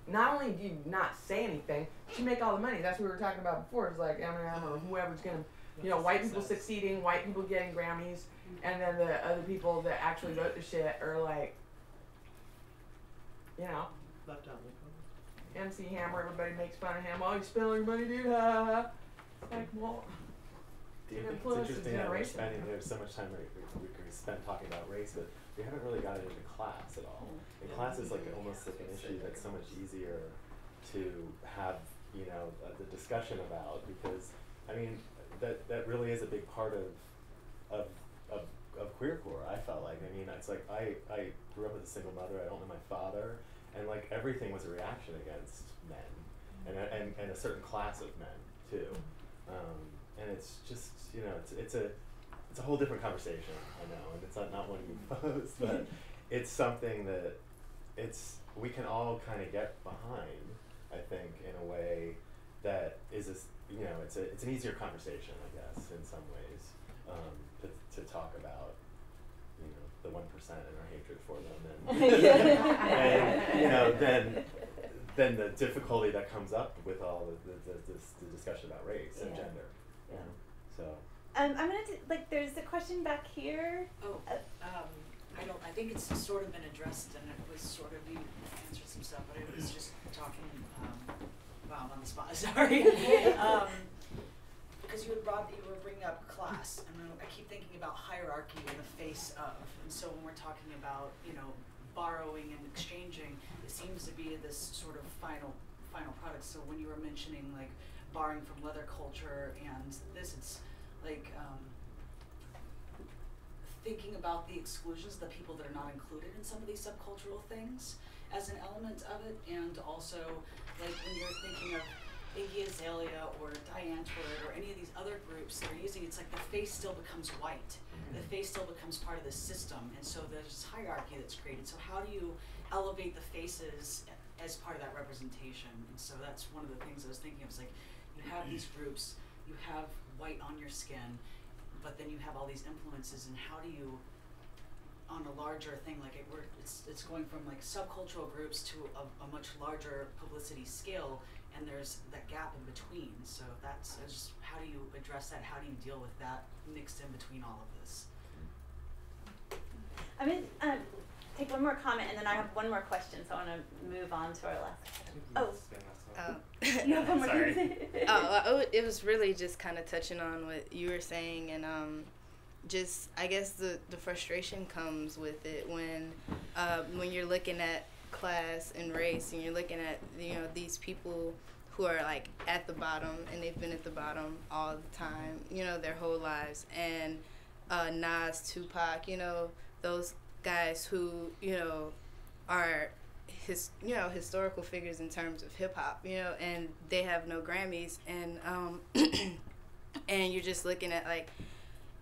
not only do you not say anything, but you make all the money. That's what we were talking about before. It's like Eminem or whoever's gonna, you know, white people succeeding, white people getting Grammys, and then the other people that actually wrote the shit are like, you know, left out. MC Hammer, everybody makes fun of him. Oh, you spend all your money, dude. Ha ha ha. Like, well, it's interesting that we're spending there's so much time we could spend talking about race, but we haven't really got it into class at all. And class is like almost like an issue that's so much easier to have, you know, the discussion about, because I mean that really is a big part of queercore. I felt like, I mean, it's like I grew up with a single mother. I don't know my father, and like everything was a reaction against men, and a certain class of men too. And it's just, you know, it's a whole different conversation, I know, and it's not one you posed, but it's something that we can all kind of get behind, I think, in a way that is, you know, it's an easier conversation, I guess, in some ways, to talk about, you know, the 1% and our hatred for them, and you know, then the difficulty that comes up with all the discussion about race and gender. Yeah. So. I'm gonna there's a question back here. I think it's sort of been addressed, and it was sort of, you answered some stuff, but it was just talking, wow, I'm on the spot, sorry. Because you were bringing up class, and I keep thinking about hierarchy in the face of, and so when we're talking about, you know, borrowing and exchanging, it seems to be this sort of final product. So when you were mentioning like borrowing from leather culture and this, it's like thinking about the exclusions, the people that are not included in some of these subcultural things as an element of it, and also like when you're thinking of Iggy Azalea or Diane Twirt or any of these other groups that are using, it's like the face still becomes white. The face still becomes part of the system, and so there's this hierarchy that's created. So how do you elevate the faces as part of that representation? And so that's one of the things I was thinking of, is like, you have these groups, you have white on your skin, but then you have all these influences, and how do you, on a larger thing, like it's going from like subcultural groups to a much larger publicity scale, and there's that gap in between. So that's just, how do you address that? How do you deal with that mixed in between all of this? I'm gonna take one more comment, and then I have one more question, so I want to move on to our last question. You have one more question? It was really just kind of touching on what you were saying, and just, I guess the frustration comes with it when you're looking at class and race, and you're looking at, you know, these people who are like at the bottom, and they've been at the bottom all the time, you know, their whole lives, and Nas, Tupac, you know, those guys who, you know, are historical figures in terms of hip hop, you know, and they have no Grammys, and and you're just looking at, like,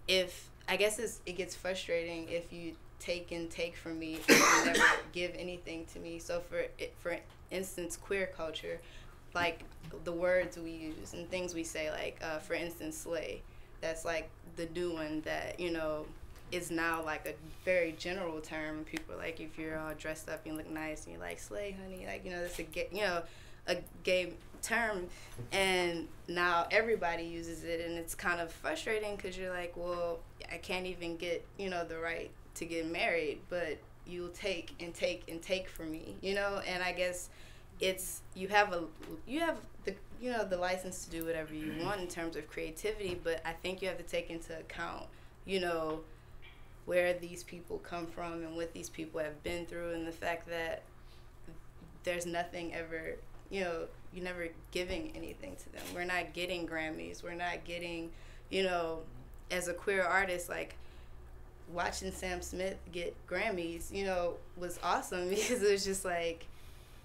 if, I guess it gets frustrating if you take from me and you never give anything to me. So for instance, queer culture, like the words we use and things we say, like for instance, slay, that's like the new one that, you know, is now like a very general term. People are like, if you're all dressed up and look nice and you're like, slay, honey, like, you know, that's a gay term, and now everybody uses it, and it's kind of frustrating because you're like, well, I can't even get, you know, the right to get married, but you'll take and take and take from me, you know. And I guess it's, you have the, you know, the license to do whatever you want in terms of creativity, but I think you have to take into account, you know, where these people come from and what these people have been through, and the fact that there's nothing ever, you know, you're never giving anything to them. We're not getting Grammys. We're not getting, you know, as a queer artist, like, watching Sam Smith get Grammys, you know, was awesome, because it was just like,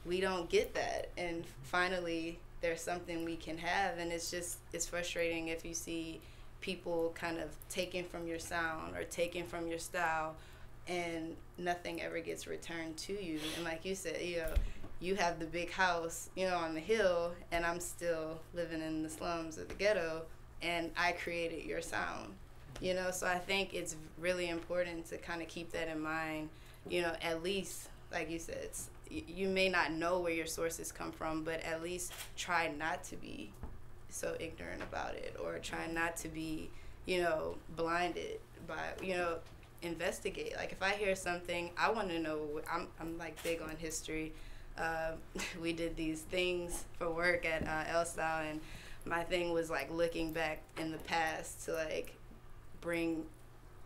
we don't get that. And finally, there's something we can have, and it's just, it's frustrating if you see people kind of taken from your sound or taken from your style, and nothing ever gets returned to you. And like you said, you know, you have the big house, you know, on the hill, and I'm still living in the slums of the ghetto, and I created your sound, you know. So I think it's really important to kind of keep that in mind, you know. At least, like you said, you may not know where your sources come from, but at least try not to be so ignorant about it, or try not to be, you know, blinded by, you know, investigate. Like, if I hear something, I want to know. I'm like big on history. We did these things for work at L-Style, and my thing was like looking back in the past to like bring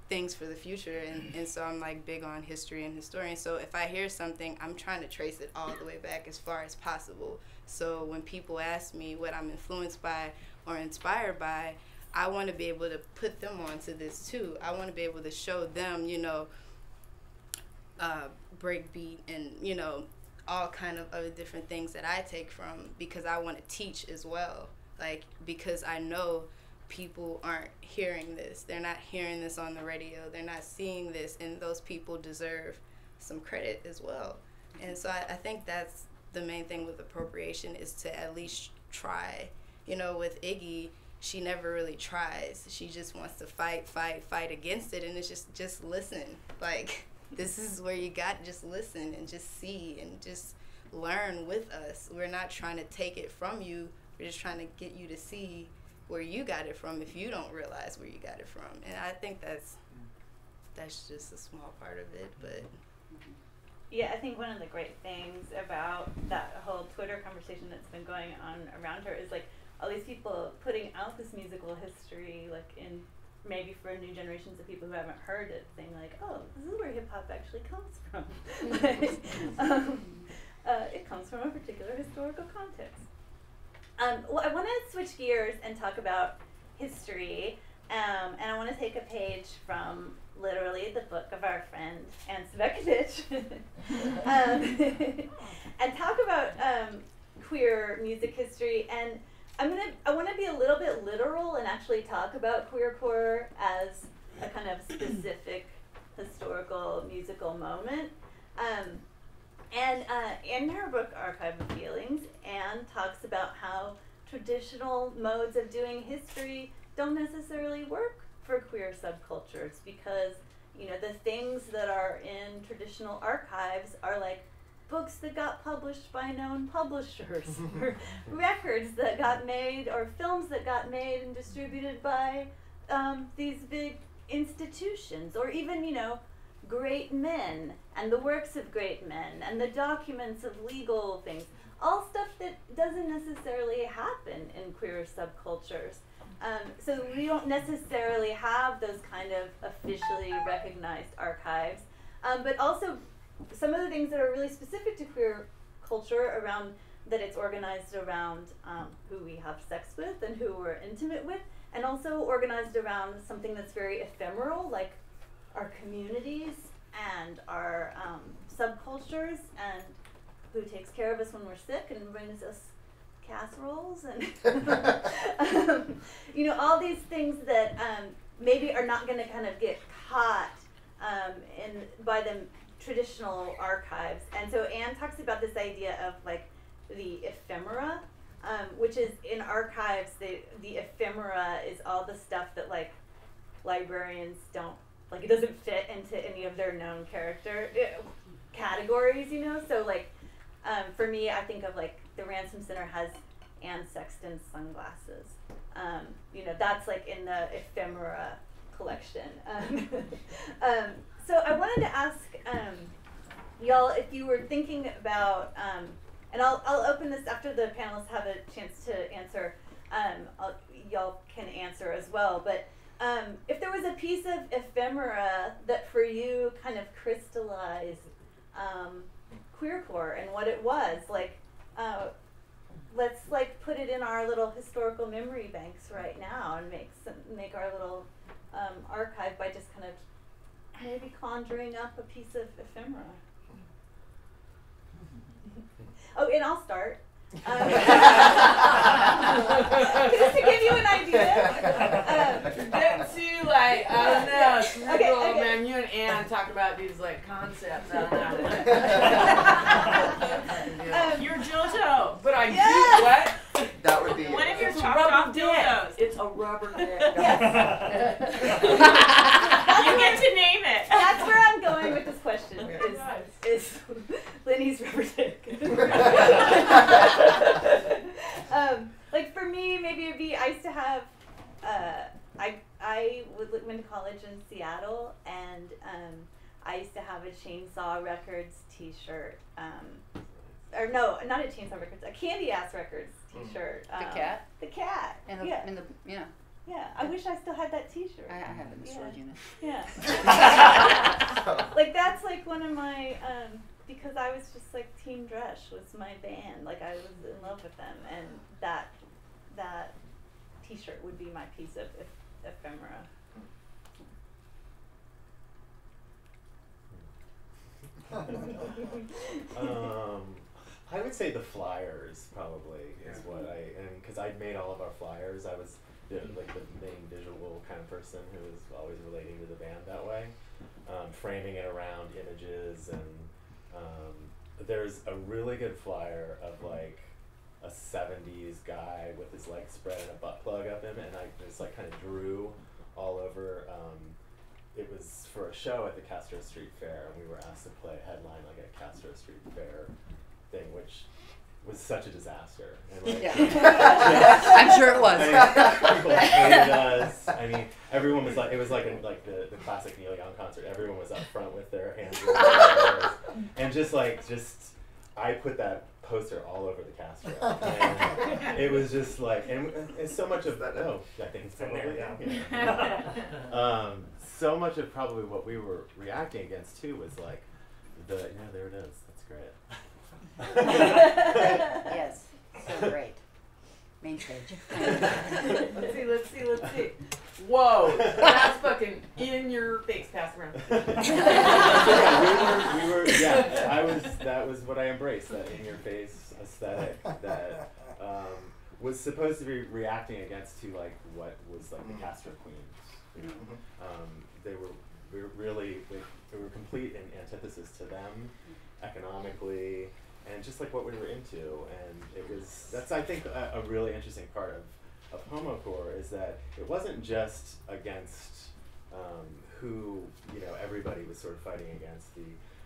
things for the future, and so I'm like big on history and historians. So if I hear something, I'm trying to trace it all the way back as far as possible. So when people ask me what I'm influenced by or inspired by, I want to be able to put them onto this too. I want to be able to show them, you know, breakbeat and, you know, all kind of other different things that I take from, because I want to teach as well. Like, because I know people aren't hearing this. They're not hearing this on the radio. They're not seeing this, and those people deserve some credit as well. And so I think that's the main thing with appropriation, is to at least try. You know, with Iggy, she never really tries. She just wants to fight against it, and it's just listen. Like, this is where you got, just listen and just see and just learn with us. We're not trying to take it from you. We're just trying to get you to see where you got it from if you don't realize where you got it from. And I think that's just a small part of it, but. Yeah, I think one of the great things about that whole Twitter conversation that's been going on around her is like all these people putting out this musical history, like in maybe for new generations of people who haven't heard it, saying like, oh, this is where hip hop actually comes from. It comes from a particular historical context. Well, I want to switch gears and talk about history, and I want to take a page from literally the book of our friend Anne Sveckovich, and talk about queer music history. And I want to be a little bit literal and actually talk about queercore as a kind of specific historical musical moment. And in her book, Archive of Feelings, Anne talks about how traditional modes of doing history don't necessarily work for queer subcultures, because, you know, the things that are in traditional archives are like books that got published by known publishers, or records that got made, or films that got made and distributed by these big institutions, or even, you know, great men and the works of great men and the documents of legal things, all stuff that doesn't necessarily happen in queer subcultures. So we don't necessarily have those kind of officially recognized archives, but also some of the things that are really specific to queer culture, around that it's organized around who we have sex with and who we're intimate with, and also organized around something that's very ephemeral, like our communities and our subcultures, and who takes care of us when we're sick and brings us casseroles, and you know, all these things that maybe are not going to kind of get caught by the traditional archives. And so Anne talks about this idea of like the ephemera, which is in archives, the ephemera is all the stuff that like librarians don't, like, it doesn't fit into any of their known character categories, you know? So like, for me, I think of like the Ransom Center has Anne Sexton's sunglasses. You know, that's like in the ephemera collection. So I wanted to ask y'all if you were thinking about, and I'll open this after the panelists have a chance to answer. Y'all can answer as well, but if there was a piece of ephemera that for you kind of crystallized queercore and what it was, like, let's like put it in our little historical memory banks right now and make our little archive by just kind of maybe conjuring up a piece of ephemera. Oh, and I'll start. Just to give you an idea. Getting to like, I don't know, cerebral, okay. man, you and Anne talk about these like concepts. I don't know. You're JoJo, but I do what? That would be. What if you're It's a chopped rubber off dick. dildos? It's a rubber dick. You get to name it. That's where I'm going with this question. Is Lynnee's rubber dick? Like for me, maybe it'd be, I used to have, I went to college in Seattle, and I used to have a Chainsaw Records t-shirt, or no, not a Chainsaw Records, a Candy Ass Records t-shirt. The cat? The cat. And yeah. yeah. Yeah, I wish I still had that t-shirt. I have it in the storage unit. Yeah. Like that's like one of my, because I was just like Team Dresch was my band. Like I was in love with them, and that T-shirt would be my piece of ephemera. I would say the flyers probably is what because I made all of our flyers. I was like the main visual kind of person who was always relating to the band that way, framing it around images. And there's a really good flyer of like a 70s guy with his legs spread and a butt plug up him, and I just like kind of drew all over. It was for a show at the Castro Street Fair, and we were asked to play headline like a Castro Street Fair thing, which was such a disaster. And like, I'm sure it was. I mean, people hated us. I mean, everyone was like, it was like the classic Neil Young concert. Everyone was up front with their hands in their ears. And just I put that poster all over the Castro. And it was just like, and it's so much of that. Oh, I think it's probably so much of probably what we were reacting against too was like there it is. That's great. Yes, so great. Main stage. Let's see. Whoa, that's fucking in your face, pass around. That was what I embraced, that in your face aesthetic that was supposed to be reacting against to like what was like the Castro Queens. You know? They were complete in antithesis to them economically and just like what we were into, and that's I think a really interesting part of homocore is that it wasn't just against who everybody was sort of fighting against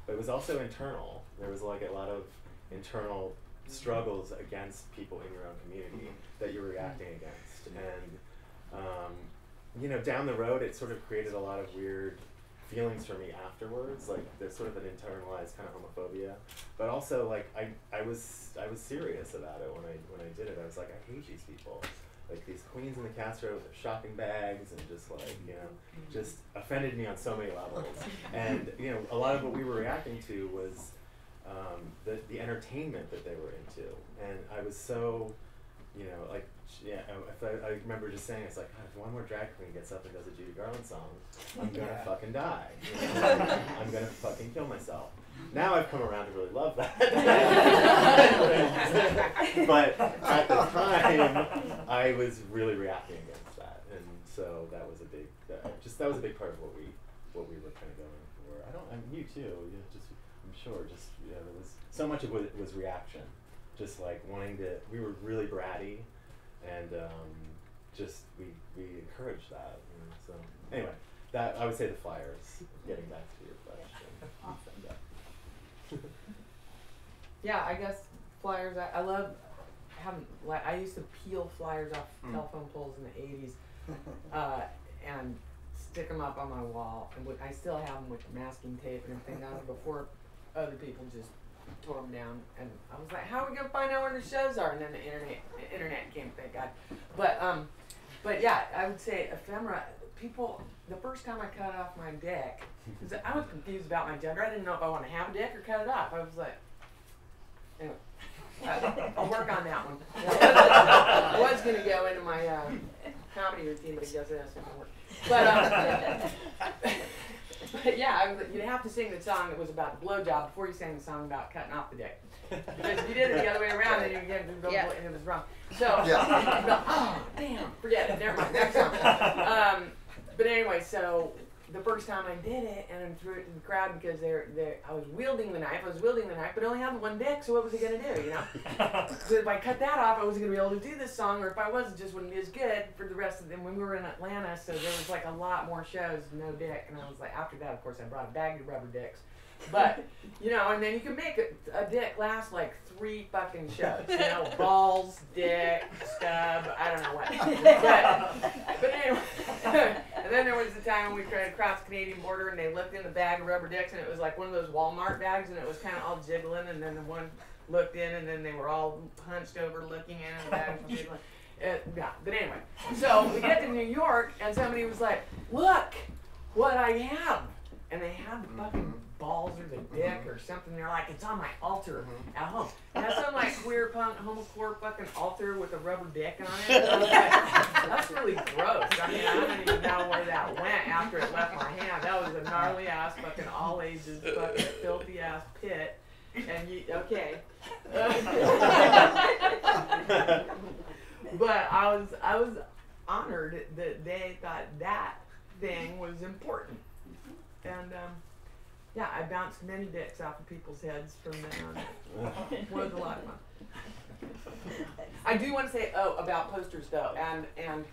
but it was also internal. There was like a lot of internal struggles against people in your own community that you're reacting against, and down the road it sort of created a lot of weird feelings for me afterwards. Like there's sort of an internalized kind of homophobia, but also like I was serious about it when I did it. I was like, I hate these people, like these queens in the Castro with their shopping bags, and just like just offended me on so many levels. And a lot of what we were reacting to was the entertainment that they were into, and I was so I remember just saying, it's like, God, if one more drag queen gets up and does a Judy Garland song, I'm gonna fucking die. I'm gonna fucking kill myself. Now I've come around to really love that. But at the time, I was really reacting against that, and so that was a big part of what we were kind of going for. You too. I'm sure. There was so much of it was reaction. Just like wanting to, we were really bratty, and we encouraged that. So anyway, that I would say the flyers. Getting back to your question. Awesome. Yeah, I guess flyers. I love having. Like I used to peel flyers off telephone poles in the '80s, and stick them up on my wall. And I still have them with masking tape and everything. That was before other people just tore them down, and I was like, how are we gonna find out where the shows are? And then the internet came, thank God. But yeah, I would say ephemera. People, the first time I cut off my dick, I was confused about my gender. I didn't know if I want to have a dick or cut it off. I was like, anyway, I'll work on that one. I was gonna go into my comedy routine, but I guess it doesn't work. But yeah, you'd have to sing the song that was about the blowjob before you sang the song about cutting off the dick. Because if you did it the other way around, then you get the and it was wrong. So, oh damn, forget it. Never mind. Next song. But anyway, so the first time I did it, and I threw it to the crowd because I was wielding the knife. But I only had one dick, so what was it gonna do? So if I cut that off, I wasn't gonna be able to do this song, or if I was, it just wouldn't be as good for the rest of them. When we were in Atlanta, so there was like a lot more shows, no dick, and I was like, after that, of course, I brought a bag of rubber dicks. But and then you can make a dick last like 3 fucking shows. Balls, dick, stub, I don't know what. But anyway, and then there was the time when we tried to cross the Canadian border, and they looked in the bag of rubber dicks, and it was like one of those Walmart bags, and it was kind of all jiggling, and then the one looked in, and then they were all hunched over looking in, and the bag was jiggling. Yeah, but anyway, so we get to New York, and somebody was like, look what I have. And they had the fucking balls or the dick or something. They're like, it's on my altar at home. And that's some like queer punk homocore fucking altar with a rubber dick on it. And I was like, that's really gross. I mean, I don't even know where that went after it left my hand. That was a gnarly ass fucking all ages fucking filthy ass pit. And you, okay. But I was honored that they thought that thing was important. And yeah, I bounced many dicks off of people's heads from then on. It was a lot of fun. I do want to say, about posters though, and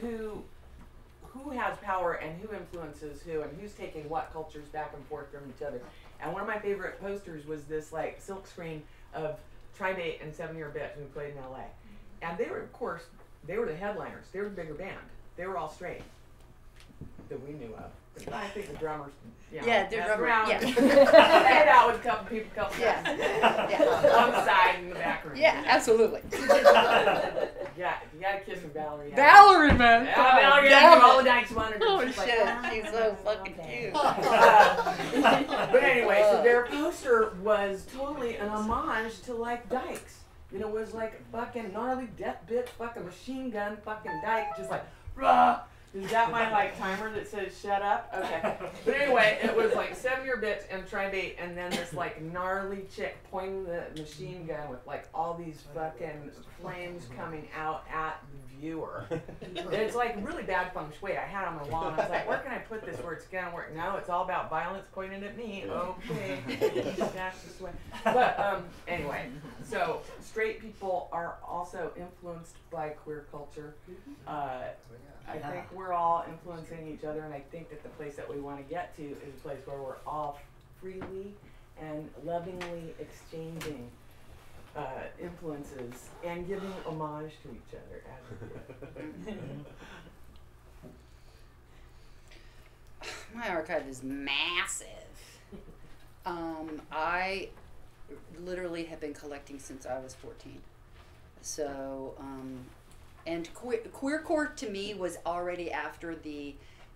who has power and who influences who and who's taking what cultures back and forth from each other. And one of my favorite posters was this like silk screen of Tri-Bait and 7 Year Bitch who played in LA. And they were, of course, they were the headliners. They were the bigger band. They were all straight that we knew of. I think the drummers, yeah, the drummer, hang out with a couple people, couple times. On the side in the back room. Yeah, absolutely. Yeah, you gotta kiss from Valerie. Valerie, man. Yeah, Valerie, all the dykes wanted her. Oh She's shit, like, she's so fucking cute. But anyway, so their poster was totally an homage to like dykes. You know, it was like fucking gnarly death bitch, fucking machine gun, fucking dyke, just like, rah. Is that my like timer that says shut up? Okay. But anyway, it was like 7 Year Bitch and Tri-Bait, and then this like gnarly chick pointing the machine gun with like all these fucking flames coming out at the viewer. It's like really bad feng shui. I had it on my wall and I was like, where can I put this where it's gonna work? No, it's all about violence pointed at me. Okay. That's this way. But anyway, so straight people are also influenced by queer culture. I think we're all influencing each other, and I think that the place that we want to get to is a place where we're all freely and lovingly exchanging influences and giving homage to each other as we do. My archive is massive. I literally have been collecting since I was 14. So, and queercore to me was already after the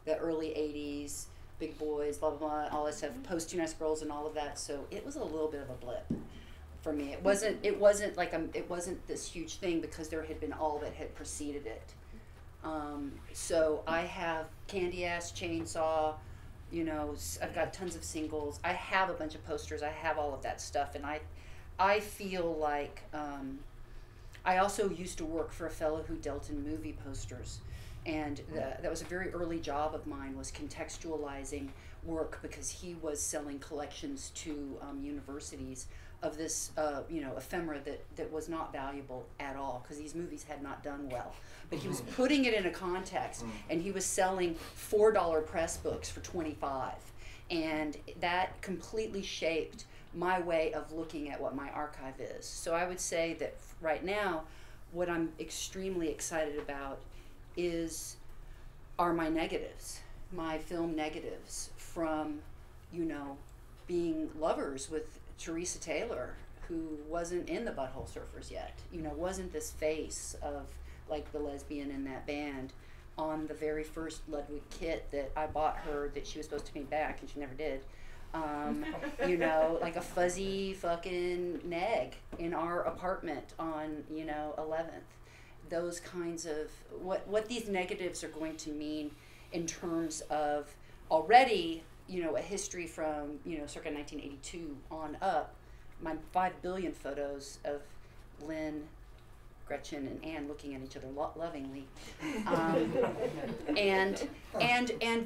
early 80s, Big Boys, blah, blah, blah, all that stuff, post Two Nice Girls and all of that. So it was a little bit of a blip for me. It wasn't like it wasn't this huge thing because there had been all that had preceded it. So I have Candy Ass, Chainsaw, you know, I've got tons of singles. I have a bunch of posters. I have all of that stuff. And I feel like, I also used to work for a fellow who dealt in movie posters, and that was a very early job of mine, was contextualizing work, because he was selling collections to universities of this ephemera that was not valuable at all, because these movies had not done well. But he was putting it in a context, and he was selling $4 press books for $25, and that completely shaped my way of looking at what my archive is. So I would say that right now, what I'm extremely excited about are my negatives, my film negatives from, you know, being lovers with Teresa Taylor, who wasn't in the Butthole Surfers yet, you know, wasn't this face of like the lesbian in that band on the very first Ludwig kit that I bought her that she was supposed to pay back and she never did. You know, like a fuzzy fucking neg in our apartment on, you know, 11th. Those kinds of, what these negatives are going to mean in terms of already, you know, a history from, you know, circa 1982 on up. My 5 billion photos of Lynn, Gretchen, and Anne looking at each other lovingly, and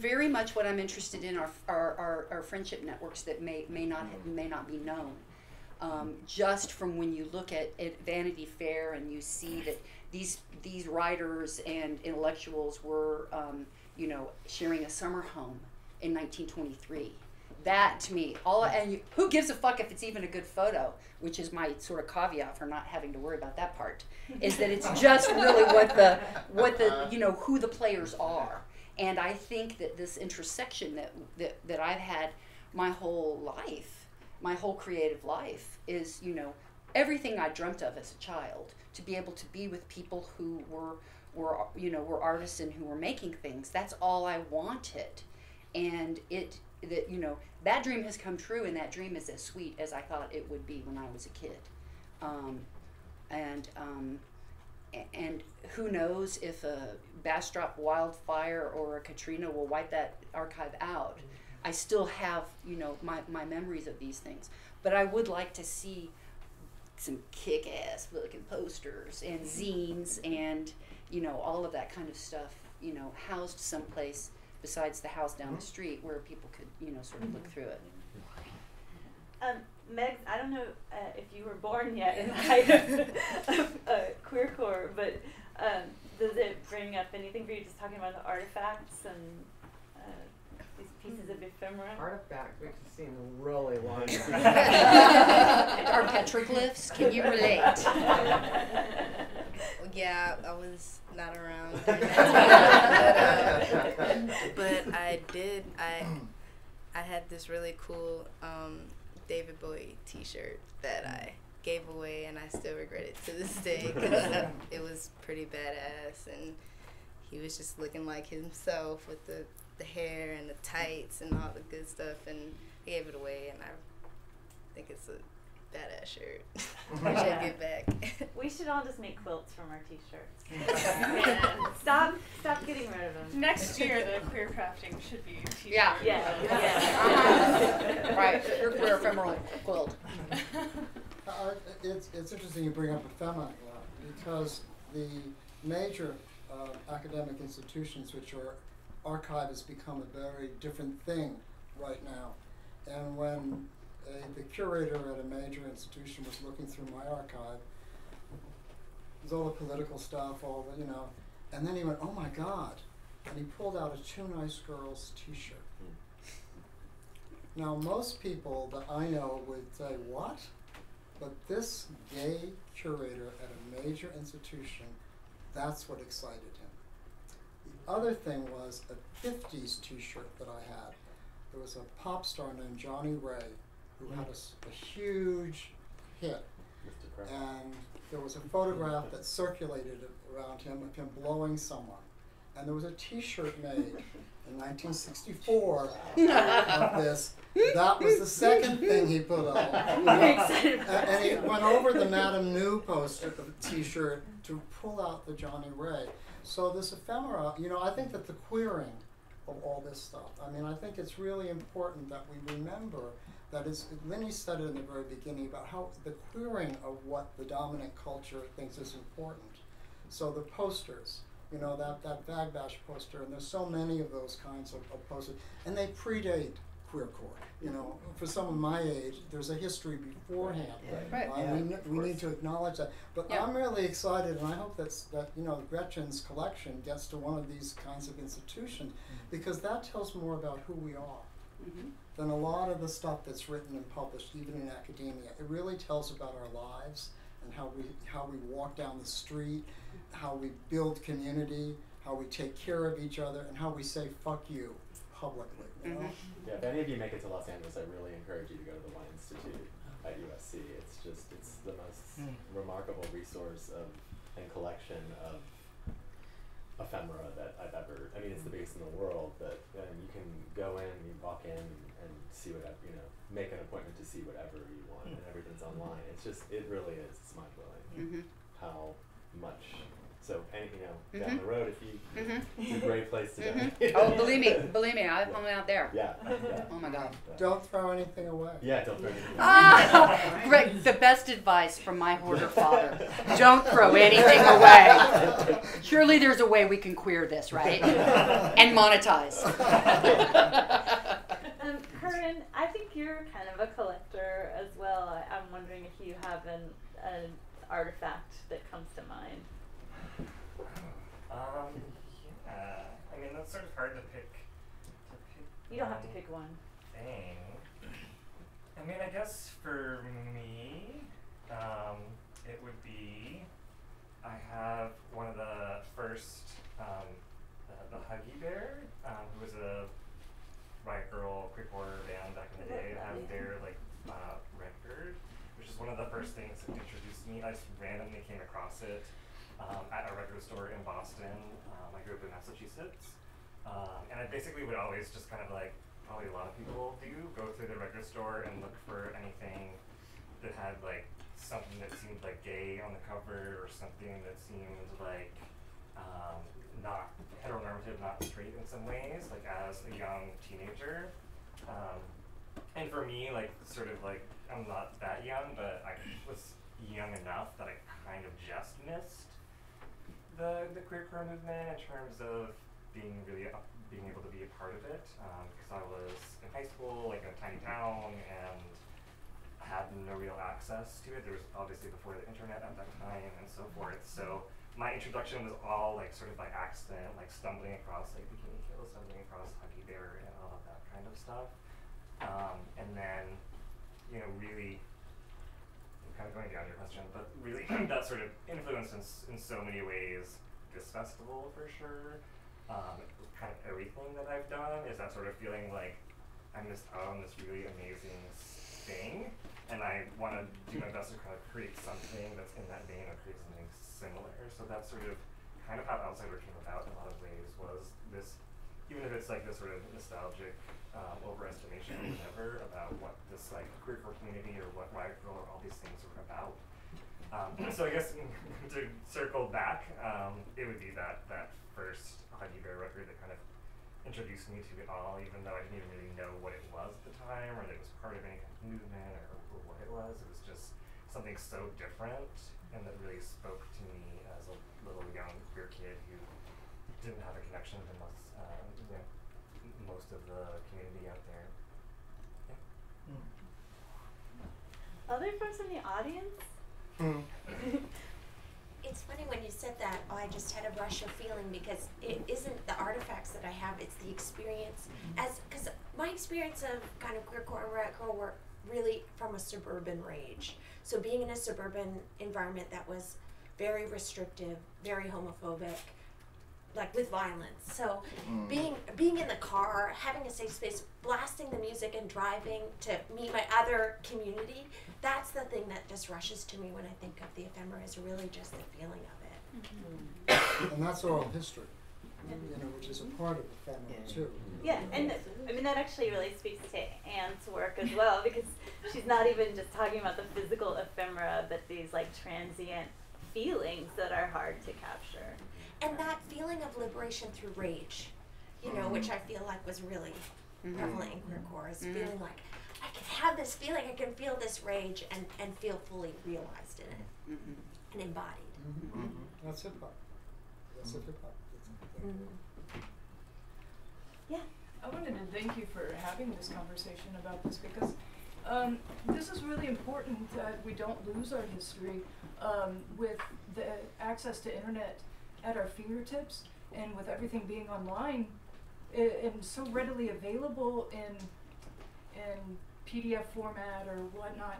very much what I'm interested in are friendship networks that may not be known. Just from when you look at Vanity Fair and you see that these writers and intellectuals were you know, sharing a summer home in 1923. That to me, who gives a fuck if it's even a good photo, which is my sort of caveat for not having to worry about that part, is that it's just really what the you know, who the players are. And I think that this intersection that I've had my whole life, my whole creative life, is, you know, everything I dreamt of as a child, to be able to be with people who were artists and who were making things. That's all I wanted. And that, you know, that dream has come true, and that dream is as sweet as I thought it would be when I was a kid. And who knows if a Bastrop wildfire or a Katrina will wipe that archive out. I still have, you know, my memories of these things. But I would like to see some kick-ass looking posters and zines and, you know, all of that kind of stuff, you know, housed someplace besides the house down the street where people could, you know, sort of look through it. Megz, I don't know if you were born yet in the height of Queercore, but does it bring up anything for you just talking about the artifacts and these pieces of ephemera? Artifact makes it seem really long. Are petroglyphs? Can you relate? Yeah, I was not around. But I did. I had this really cool David Bowie T-shirt that I gave away, and I still regret it to this day because it was pretty badass, and he was just looking like himself with the hair and the tights and all the good stuff, and I gave it away, and I think it's a badass shirt. I should get back. We should all just make quilts from our T-shirts. Stop getting rid of them. Next year, the queer crafting should be T-shirts. Yeah. Right, your queer ephemeral quilt. It's interesting you bring up ephemera because the major academic institutions, which are archive, has become a very different thing right now. And when the curator at a major institution was looking through my archive, there's all the political stuff, all the, you know, and then he went, "Oh my God," and he pulled out a Two Nice Girls T-shirt. Now, most people that I know would say, "What?" But this gay curator at a major institution, that's what excited him. The other thing was a 50s T-shirt that I had. There was a pop star named Johnny Ray who had a huge hit. And there was a photograph that circulated around him of him blowing someone. And there was a T-shirt made in 1964 of this. That was the second thing he put on. And he went over the Madame New poster T-shirt to pull out the Johnny Ray. So this ephemera, you know, I think that the queering of all this stuff, I mean, I think it's really important that we remember that Lynnee said it in the very beginning about how the queering of what the dominant culture thinks is important. So the posters, you know, that Fagbash poster, and there's so many of those kinds of posters, and they predate Queercore. You know, for some of my age, there's a history beforehand. Right. We need to acknowledge that. But I'm really excited, and I hope that you know, Gretchen's collection gets to one of these kinds of institutions, because that tells more about who we are than a lot of the stuff that's written and published, even in academia. It really tells about our lives and how we walk down the street, how we build community, how we take care of each other, and how we say "fuck you" publicly. You know? Yeah, if any of you make it to Los Angeles, I really encourage you to go to the Wine Institute at USC. It's the most remarkable resource and collection of ephemera that I've ever. I mean, it's the biggest in the world, but you can go in, you walk in, and see whatever, you know, make an appointment to see whatever you want, and everything's online. It really is. It's mind blowing how much. So, you know, down the road, if you, it's a great place to go. Oh, believe me, I've hung out there. Yeah. Oh my God. Don't throw anything away. Yeah, don't throw anything away. Ah, Greg, the best advice from my hoarder father: don't throw anything away. Surely there's a way we can queer this, right? And monetize. Curran, I think you're kind of a collector as well. I'm wondering if you have an artifact that comes to mind. Yeah. I mean, that's sort of hard to pick. You don't have to pick one. Thing. I mean, I guess for me, it would be, I have one of the first, the Huggy Bear, who was a Riot Girl Queercore band back in the day. I have their record, which is one of the first things that introduced me. I just randomly came across it at a record store in Boston. I grew up in Massachusetts, and I basically would always just kind of like probably a lot of people do, go through the record store and look for anything that had like something that seemed like gay on the cover, or something that seemed like not heteronormative, not straight in some ways, like as a young teenager. And for me, like sort of like, I'm not that young, but I was young enough that I kind of just missed the queercore movement in terms of being able to be a part of it, because I was in high school, like in a tiny town, and had no real access to it. There was obviously before the internet at that time and so forth. So my introduction was all like sort of by accident, like stumbling across like Bikini Kill, stumbling across Huggy Bear and all of that kind of stuff. And then, you know, really, I'm kind of going down your question, but really that sort of influenced in so many ways this festival for sure. Kind of everything that I've done is that sort of feeling like I missed out on this really amazing thing, and I want to do my best to kind of create something that's in that vein or create something similar. So that's sort of kind of how Outsider came about in a lot of ways, was this, even if it's like this sort of nostalgic overestimation or whatever about what this like queercore community or what Riot Girl or all these things are about. So I guess to circle back, it would be that first Huggy Bear record that kind of introduced me to it all, even though I didn't even really know what it was at the time, or that it was part of any kind of movement, or what it was. It was just something so different, and that really spoke to me as a little young queer kid who didn't have a connection to most of the community out there. Yeah. Other folks in the audience? It's funny when you said that, I just had a rush of feeling, because it isn't the artifacts that I have, it's the experience. Because my experience of kind of queercore and Riot Girl were really from a suburban rage. So being in a suburban environment that was very restrictive, very homophobic, like with violence. So being in the car, having a safe space, blasting the music and driving to meet my other community, that's the thing that just rushes to me when I think of the ephemera, is really just the feeling of it. And that's oral history, you know, which is a part of ephemera too. Yeah, and I mean that actually really speaks to Anne's work as well, because she's not even just talking about the physical ephemera, but these like transient feelings that are hard to capture. And that feeling of liberation through rage, you know, which I feel like was really prevalent in queercore, is feeling like, I can have this feeling, I can feel this rage and feel fully realized in it and embodied. That's hip hop. That's hip hop. Yeah. I wanted to thank you for having this conversation about this, because this is really important that we don't lose our history with the access to internet at our fingertips, and with everything being online and so readily available in PDF format or whatnot.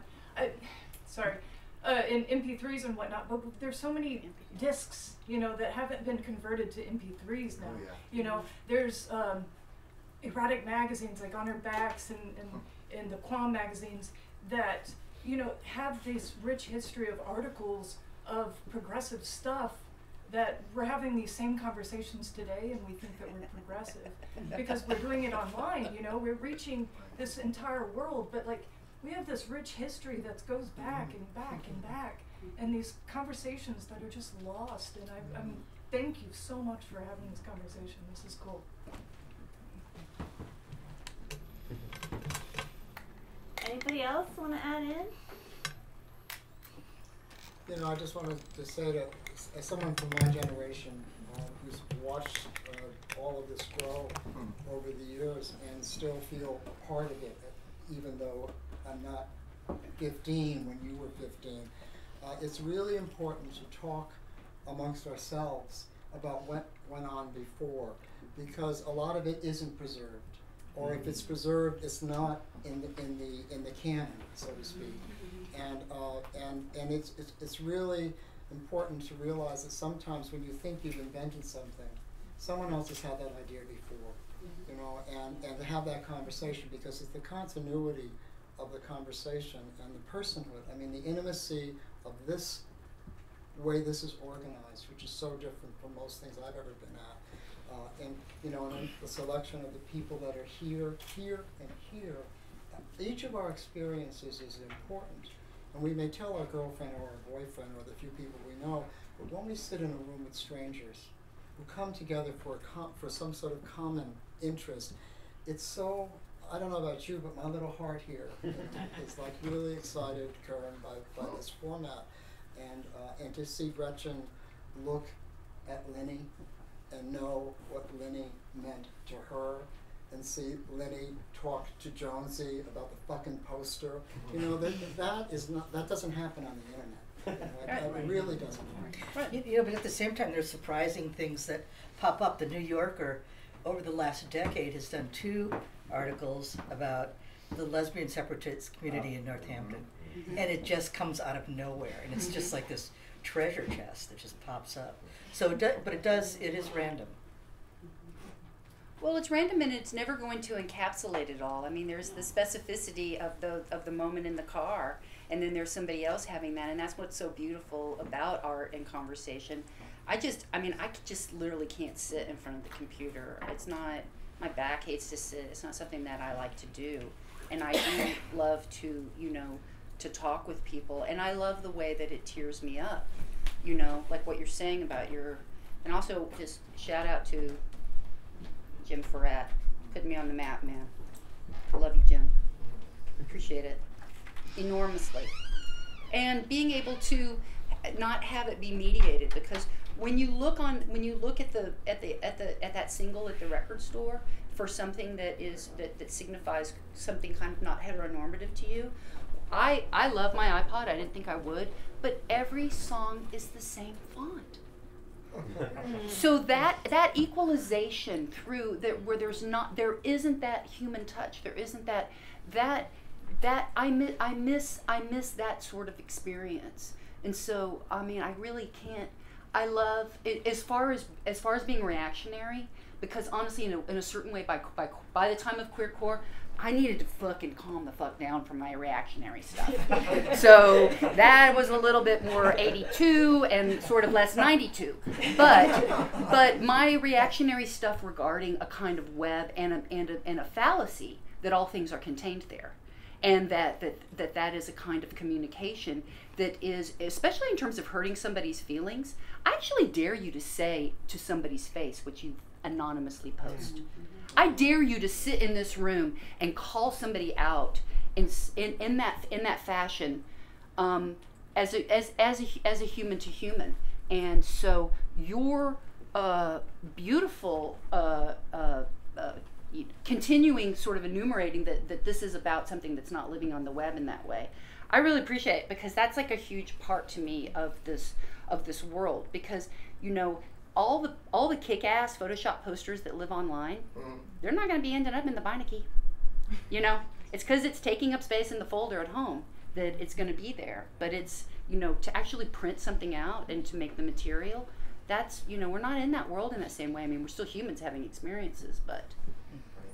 In MP3s and whatnot, but there's so many discs, you know, that haven't been converted to MP3s now. Oh, yeah. You know, there's erotic magazines like On Her Backs and the Quam magazines that, you know, have this rich history of articles of progressive stuff, that we're having these same conversations today and we think that we're progressive because we're doing it online, you know, we're reaching this entire world, but like we have this rich history that goes back and back and back, and these conversations that are just lost, and I'm thank you so much for having this conversation. This is cool. Anybody else want to add in? You know, I just wanted to say that as someone from my generation who's watched all of this grow over the years and still feel a part of it, even though I'm not 15 when you were 15, it's really important to talk amongst ourselves about what went on before, because a lot of it isn't preserved, or if it's preserved, it's not in the canon, so to speak. And it's really important to realize that sometimes when you think you've invented something, someone else has had that idea before, you know, and to have that conversation, because it's the continuity of the conversation and the personhood. I mean, the intimacy of this way this is organized, which is so different from most things I've ever been at, And you know, and then the selection of the people that are here, here, and here. Each of our experiences is important, and we may tell our girlfriend or our boyfriend or the few people we know, but when we sit in a room with strangers who come together for some sort of common interest, it's so, I don't know about you, but my little heart here is like really excited, Curran, by this format, and to see Gretchen look at Lynnee and know what Lynnee meant to her, and see Lynnee talk to Jonesy about the fucking poster. You know, that doesn't happen on the internet. You know, it really doesn't happen. Right. You know, but at the same time, there's surprising things that pop up. The New Yorker, over the last decade, has done 2 articles about the lesbian separatist community in Northampton, and it just comes out of nowhere, and it's just like this treasure chest that just pops up. So, but it is random. Well, it's random and it's never going to encapsulate it all. I mean, there's the specificity of the moment in the car, and then there's somebody else having that, and that's what's so beautiful about art and conversation. I just literally can't sit in front of the computer. It's not, my back hates to sit. It's not something that I like to do. And I do love to, you know, to talk with people, and I love the way that it tears me up, you know, like what you're saying about and also just shout out to Jim Ferrat, putting me on the map, man. I love you, Jim. Appreciate it enormously. And being able to not have it be mediated, because when you look at that single at the record store for something that signifies something kind of not heteronormative to you, I love my iPod. I didn't think I would, but every song is the same font. So that equalization through that, where there isn't that human touch, there isn't that I miss that sort of experience. And so I mean, I really can't. I love it as far as being reactionary, because honestly, in a certain way, by the time of Queercore, I needed to fucking calm the fuck down from my reactionary stuff. So that was a little bit more 82 and sort of less 92. But my reactionary stuff regarding a kind of web and a fallacy that all things are contained there, and that is a kind of communication that is, especially in terms of hurting somebody's feelings. I actually dare you to say to somebody's face what you anonymously post. I dare you to sit in this room and call somebody out in that fashion, as a human to human. And so your beautiful continuing sort of enumerating that this is about something that's not living on the web in that way, I really appreciate it, because that's like a huge part to me of this world. Because, you know, all the kick-ass Photoshop posters that live online, they're not going to be ending up in the Beinecke. You know, it's because it's taking up space in the folder at home that it's going to be there. But it's, you know, to actually print something out and to make the material, that's, you know, we're not in that world in that same way. I mean, we're still humans having experiences, but,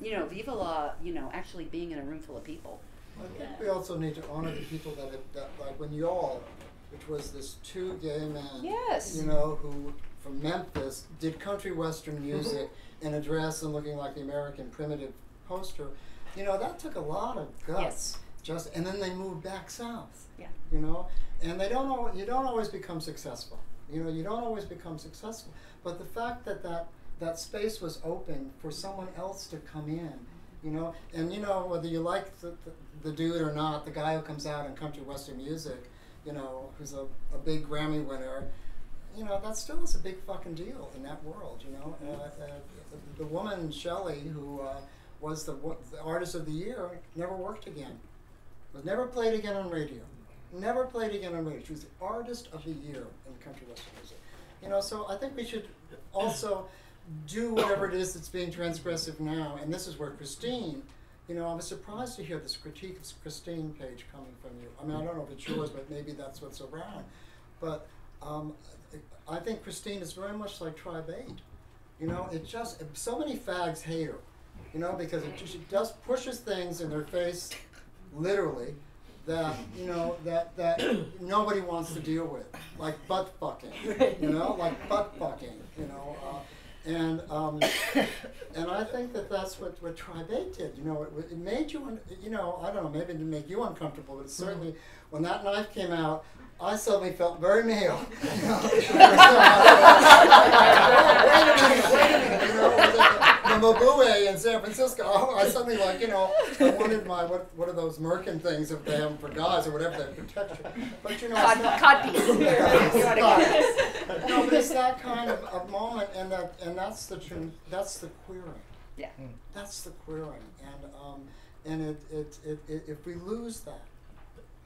you know, viva la, you know, actually being in a room full of people. I think we also need to honor the people that like when y'all, which was this 2 gay men, yes, you know, who from Memphis did country western music in a dress and looking like the American primitive poster. You know, that took a lot of guts. Yes. And then they moved back south. Yeah. You know, and you don't always become successful. You know, you don't always become successful. But the fact that space was open for someone else to come in, you know, and you know, whether you like the dude or not, the guy who comes out in country western music, you know, who's a big Grammy winner, you know, that still is a big fucking deal in that world, you know. The woman, Shelley, who was the artist of the year, never worked again. Was never played again on radio. Never played again on radio. She was the artist of the year in country western music. You know, so I think we should also do whatever it is that's being transgressive now. And this is where Christine, you know, I was surprised to hear this critique of Christine, Paige, coming from you. I mean, I don't know if it's yours, but maybe that's what's around. But I think Christine is very much like Tribe 8. You know, it just, so many fags hate her, you know, because she just pushes things in their face, literally, that, you know, that nobody wants to deal with, like butt fucking, you know, like butt fucking, you know. And I think that that's what Tribe 8 did. You know, it made you, you know, I don't know, maybe it didn't make you uncomfortable, but certainly when that knife came out, I suddenly felt very male. You know? Wait a minute, you know, it was like the Mabue in San Francisco. I suddenly like, you know, I wanted my, what are those merkin things if they have them for guys or whatever, they protect you. But you know, cod piece. No, but it's that kind of a moment, and that's the queering. Yeah. That's the queering, and if we lose that,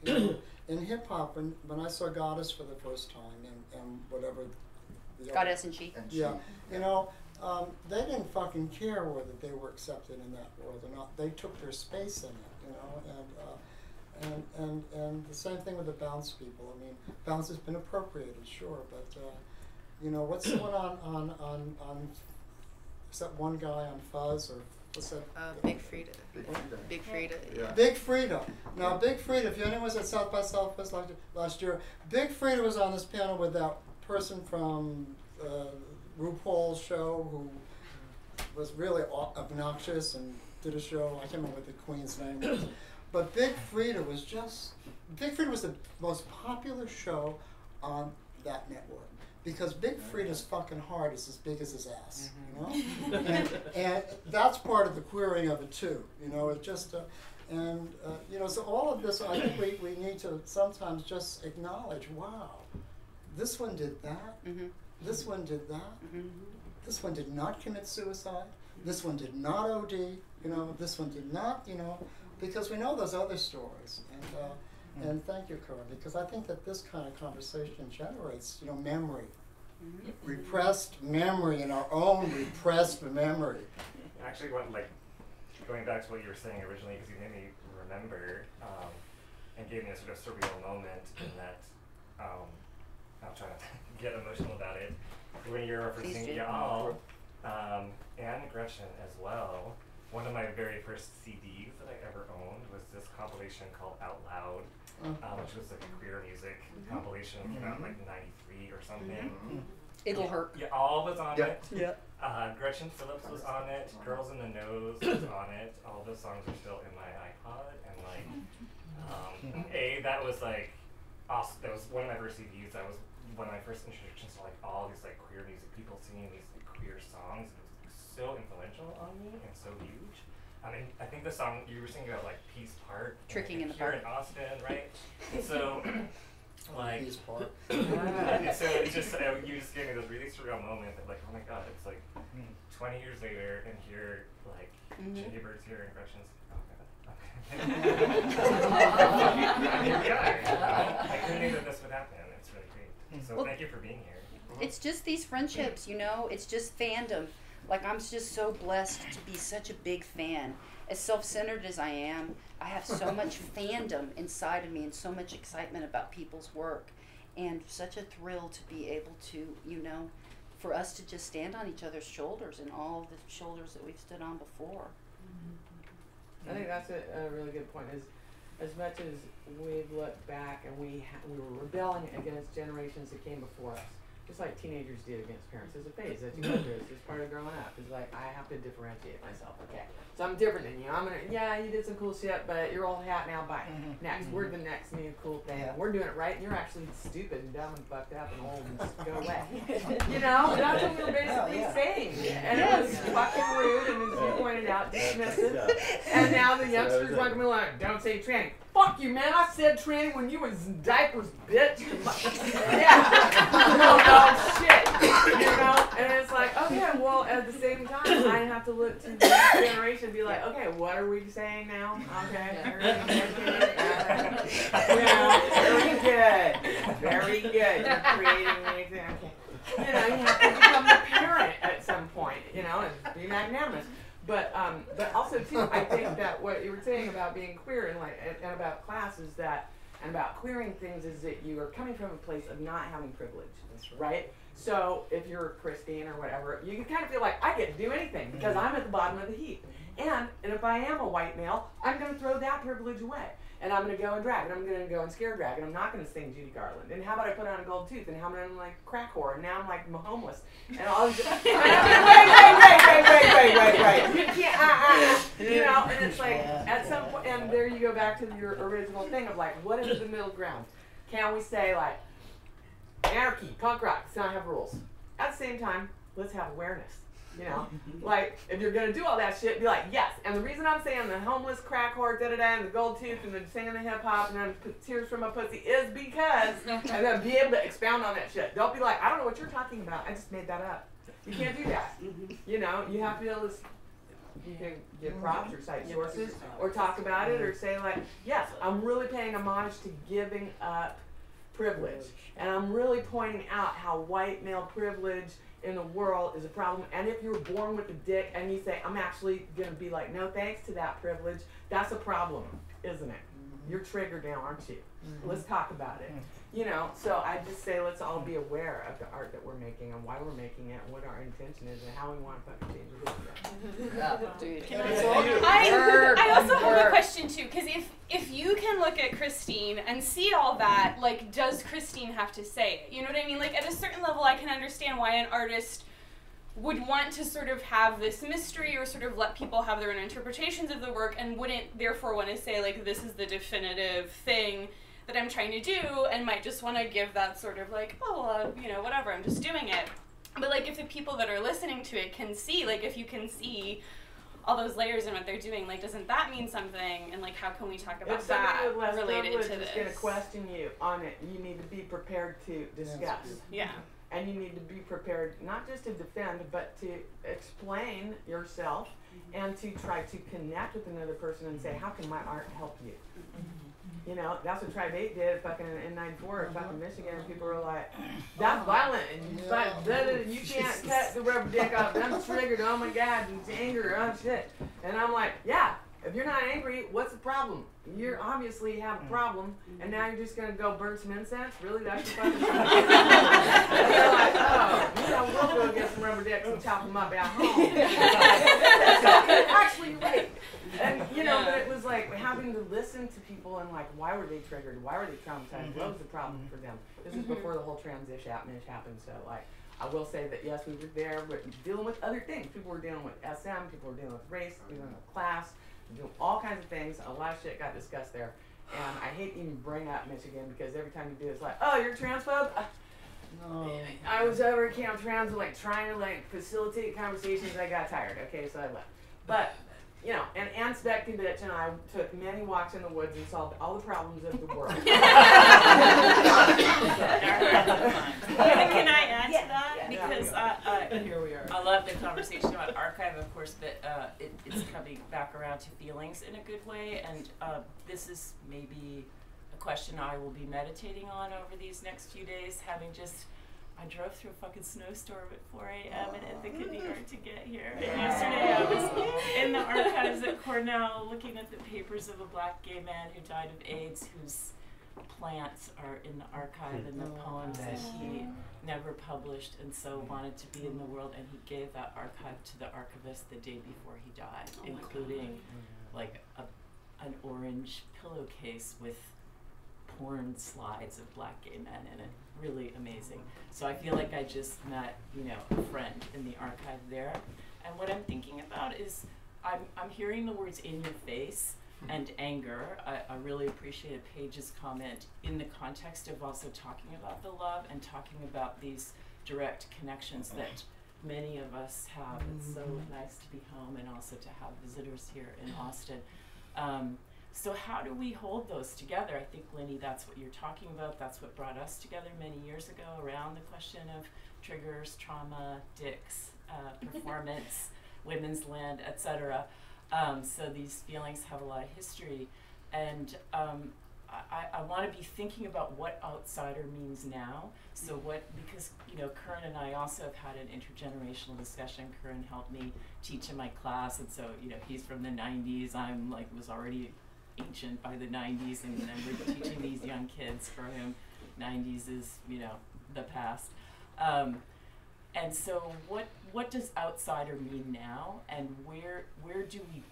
you know, in hip hop, when I saw Goddess for the first time, and whatever, Goddess and She. Yeah, you know, they didn't fucking care whether they were accepted in that world or not. They took their space in it, you know, and the same thing with the bounce people. I mean, bounce has been appropriated, sure, but you know, what's the one on except one guy on Fuzz, or what's that? Big Frida. Big Frida. Yeah. Big Frida. Now, Big Frida, if anyone was at South by Southwest last year, Big Frida was on this panel with that person from RuPaul's show who was really obnoxious and did a show. I can't remember what the queen's name was. But Big Frida was the most popular show on that network. Because Big Frida's fucking heart is as big as his ass, you know? and that's part of the queering of it too, you know, it just, you know, so all of this, I think we need to sometimes just acknowledge, wow, this one did that, this one did that, this one did not commit suicide, this one did not OD, you know, this one did not, you know, because we know those other stories. And thank you, Curran, because I think that this kind of conversation generates, you know, memory. Repressed memory, in our own repressed memory. Actually, going back to what you were saying originally, because you made me remember, and gave me a sort of surreal moment in that, I'll try not to get emotional about it, when you're referencing y'all, and Gretchen as well. One of my very first CDs that I ever owned was this compilation called Out Loud, which was like a queer music compilation, came out in like '93 or something. It'll Hurt. Yeah, all was on it. Yeah. Gretchen Phillips was on it. Girls in the Nose was on it. All those songs are still in my iPod, and like, that was like awesome. That was one of my first CDs. That was one of my first introductions to like all these like queer music people singing these like, queer songs. It was so influential on me and so huge. I mean, I think the song you were singing about like Peace Park, Tricking in the here Park in Austin, right? So, like, Peace Park. so it's just you just gave me this really surreal moment that like, oh my god, it's like 20 years later, and here like Ginny Bird's here and Gretchen's. Here we are. I couldn't think that this would happen. It's really great. So thank you for being here. It's just these friendships, you know, it's just fandom. Like, I'm just so blessed to be such a big fan. As self-centered as I am, I have so much fandom inside of me and so much excitement about people's work. And such a thrill to be able to, you know, for us to just stand on each other's shoulders and all the shoulders that we've stood on before. I think that's a really good point. Is as much as we've looked back and we were rebelling against generations that came before us, just like teenagers did against parents. There's a phase that you go through. It's just part of growing up. It's like, I have to differentiate myself. Okay, so I'm different than you. You did some cool shit, but you're old hat now. Bye. Next, we're the next new cool thing. We're doing it right, and you're actually stupid and dumb and fucked up and old and just go away. You know, that's what we were basically saying. And it was fucking rude, and as you pointed out, dismissive. And now the youngsters want to be like, don't say tranny. Fuck you, man. I said tranny when you was in diapers, bitch. Shit, you know, and it's like, okay, well, at the same time, I have to look to the next generation and be like, okay, what are we saying now? Okay, very good, you're creating anything, okay. You know, you have to become the parent at some point, you know, and be magnanimous. But also too, I think that what you were saying about being queer and about class is that and about queering things is that you are coming from a place of not having privilege. That's right. So if you're Christine or whatever, you can kind of feel like I get to do anything because I'm at the bottom of the heap. And if I am a white male, I'm going to throw that privilege away. And I'm going to go and drag, and I'm going to go and scare drag, and I'm not going to sing Judy Garland. And how about I put on a gold tooth, and how about I'm like crack whore, and now I'm like homeless. And all this, wait. You can't, you know, and it's like, at some point, and there you go back to your original thing of like, what is the middle ground? Can we say like, anarchy, punk rock, let's not have rules. At the same time, let's have awareness. You know, like, if you're going to do all that shit, be like, yes. And the reason I'm saying the homeless crack whore, da-da-da, and the gold tooth, and the singing the hip-hop, and then tears from a pussy is because, and then be able to expound on that shit. Don't be like, I don't know what you're talking about. I just made that up. You can't do that. You know, you have to be able to, you can give props or cite sources, or talk about it, or say like, yes, I'm really paying homage to giving up privilege. And I'm really pointing out how white male privilege in the world is a problem. And if you're born with a dick and you say, I'm actually going to be like, no thanks to that privilege, that's a problem, isn't it? You're triggered now, aren't you? Let's talk about it. You know, so I just say let's all be aware of the art that we're making and why we're making it and what our intention is and how we want to fucking change it. I also have a question too, because if you can look at Christine and see all that, like, does Christine have to say it? You know what I mean? Like, at a certain level, I can understand why an artist would want to sort of have this mystery or sort of let people have their own interpretations of the work and wouldn't therefore want to say, like, this is the definitive thing that I'm trying to do, and might just want to give that sort of like, oh, you know, whatever, I'm just doing it. But like, if the people that are listening to it can see, like, if you can see all those layers in what they're doing, like, doesn't that mean something? And like, how can we talk about that related to this? If somebody with less privilege is going to question you on it, you need to be prepared to discuss. Yeah. And you need to be prepared not just to defend, but to explain yourself and to try to connect with another person and say, how can my art help you? You know, that's what Tribe 8 did fucking in 94 in fucking Michigan, and people were like, that's violent, and you can't cut the rubber dick off, I'm triggered, oh my god, and it's anger, oh shit. And I'm like, yeah, if you're not angry, what's the problem? You obviously have a problem, and now you're just going to go burn some incense? Really? That's your fucking problem? And they're like, oh, you know, we'll go get some rubber dicks and chop them up at home. Actually, you're right. And, you know, but it was like having to listen to people and like, why were they triggered? Why were they traumatized? What was the problem for them? This was before the whole transition happened, so like, I will say that yes, we were there, but dealing with other things. People were dealing with SM, people were dealing with race, dealing with class, doing all kinds of things. A lot of shit got discussed there. And I hate to even bring up Michigan because every time you do it's like, oh, you're a transphobe? No. I was over at Camp Trans like trying to like facilitate conversations. I got tired. Okay, so I left. But you know, and Ann Speckenbitch and I took many walks in the woods and solved all the problems of the world. Can I add to that? Because here we are. I love the conversation about archive, of course, but it's coming back around to feelings in a good way, and this is maybe a question I will be meditating on over these next few days, having just I drove through a fucking snowstorm at 4 a.m. in Ithaca, New York to get here. And yesterday I was in the archives at Cornell looking at the papers of a black gay man who died of AIDS, whose plants are in the archive and the poems that he never published and so wanted to be in the world. And he gave that archive to the archivist the day before he died, including like an orange pillowcase with porn slides of black gay men in it. Really amazing. So I feel like I just met, you know, a friend in the archive there. And what I'm thinking about is I'm hearing the words in your face and anger. I really appreciated Paige's comment in the context of also talking about the love and talking about these direct connections that many of us have. It's so nice to be home and also to have visitors here in Austin. So how do we hold those together? I think, Lynnee, that's what you're talking about. That's what brought us together many years ago around the question of triggers, trauma, dicks, performance, women's land, etc. So these feelings have a lot of history. And I want to be thinking about what outsider means now. So because, you know, Curran and I also have had an intergenerational discussion. Curran helped me teach in my class. And so, you know, he's from the 90s. I'm like, was already ancient by the 90s, and then we're teaching these young kids for whom 90s is, you know, the past. And so what does outsider mean now, and where do we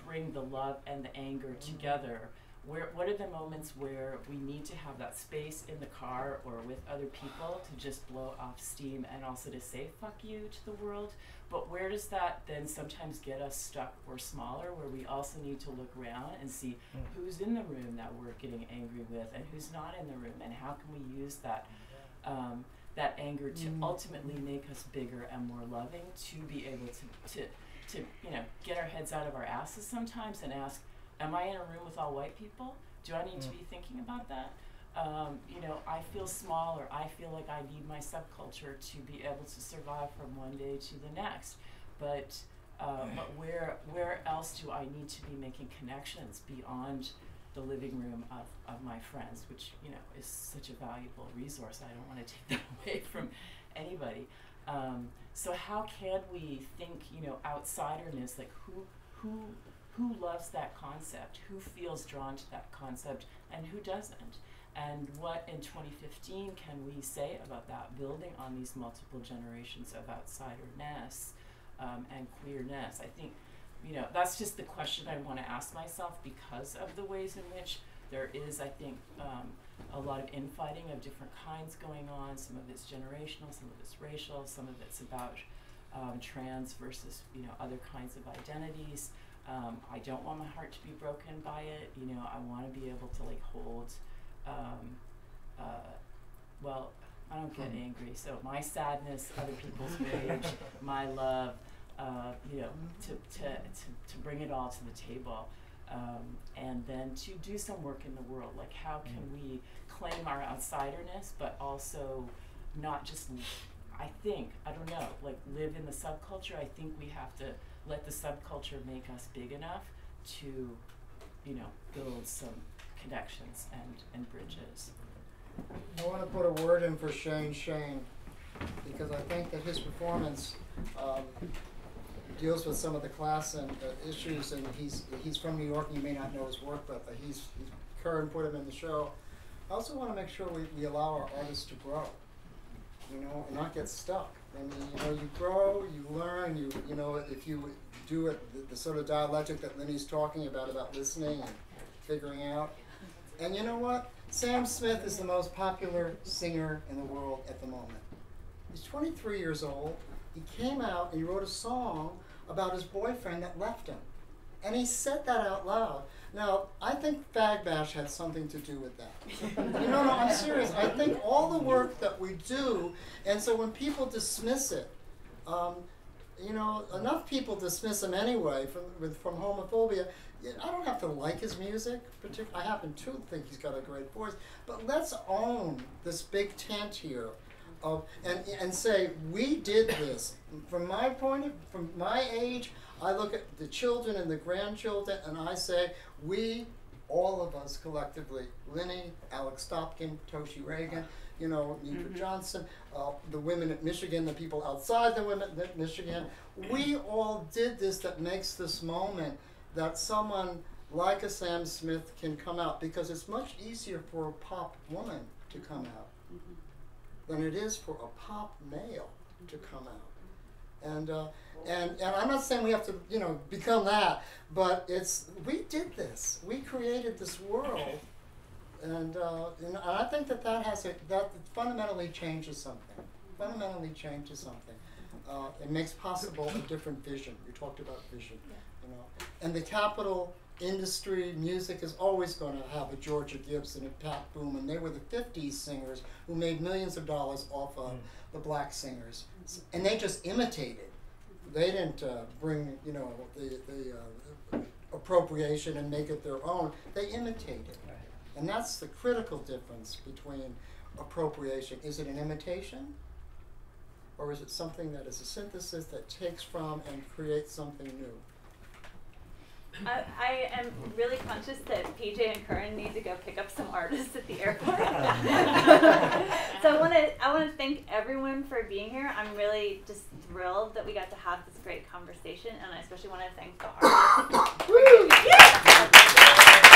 bring the love and the anger together? What are the moments where we need to have that space in the car or with other people to just blow off steam and also to say fuck you to the world? But where does that then sometimes get us stuck or smaller, where we also need to look around and see who's in the room that we're getting angry with and who's not in the room, and how can we use that that anger to ultimately make us bigger and more loving, to be able to you know, get our heads out of our asses sometimes and ask, am I in a room with all white people? Do I need to be thinking about that? You know, I feel small, or I feel like I need my subculture to be able to survive from one day to the next. But where else do I need to be making connections beyond the living room of my friends, which, you know, is such a valuable resource. I don't want to take that away from anybody. So how can we think, you know, outsiderness, like who loves that concept, who feels drawn to that concept, and who doesn't? And what in 2015 can we say about that, building on these multiple generations of outsiderness and queerness? I think, you know, that's just the question I want to ask myself, because of the ways in which there is, I think, a lot of infighting of different kinds going on. Some of it's generational, some of it's racial, some of it's about trans versus, you know, other kinds of identities. I don't want my heart to be broken by it. You know, I want to be able to like hold, well, I don't get angry. So my sadness, other people's rage, my love, you know, to bring it all to the table, and then to do some work in the world. Like, how can we claim our outsiderness, but also not just, I don't know, like live in the subculture. I think we have to let the subculture make us big enough to, you know, build some connections and bridges. I want to put a word in for Shane, because I think that his performance deals with some of the class and issues, and he's from New York, and you may not know his work, but Curran put him in the show. I also want to make sure we allow our artists to grow, you know, and not get stuck. I mean, you know, you grow, you learn, you know, if you do it, the sort of dialectic that Lynnee's talking about listening and figuring out. And you know what? Sam Smith is the most popular singer in the world at the moment. He's 23 years old. He came out and he wrote a song about his boyfriend that left him. And he said that out loud. Now, I think Fagbash had something to do with that. No, I'm serious. I think all the work that we do, and so when people dismiss it, you know, enough people dismiss him anyway from homophobia. I don't have to like his music, I happen to think he's got a great voice, but let's own this big tent here and say, we did this. From my age, I look at the children and the grandchildren and I say, we, all of us collectively, Lynnee, Alex Stopkin, Toshi Reagan, you know, Neva Johnson, the women at Michigan, the people outside the women at Michigan, we all did this that makes this moment that someone like a Sam Smith can come out, because it's much easier for a pop woman to come out than it is for a pop male to come out. And I'm not saying we have to, you know, become that, but we did this. We created this world, and I think that fundamentally changes something. It makes possible a different vision. You talked about vision. You know, and the capital industry, music is always going to have a Georgia Gibbs and a Pat Boone, and they were the 50s singers who made millions of dollars off of the black singers, and they just imitated. They didn't bring, you know, the appropriation and make it their own. They imitated, and that's the critical difference between appropriation. Is it an imitation, or is it something that is a synthesis that takes from and creates something new? I am really conscious that PJ and Curran need to go pick up some artists at the airport. So I want to thank everyone for being here. I'm really just thrilled that we got to have this great conversation, and I especially want to thank the artists.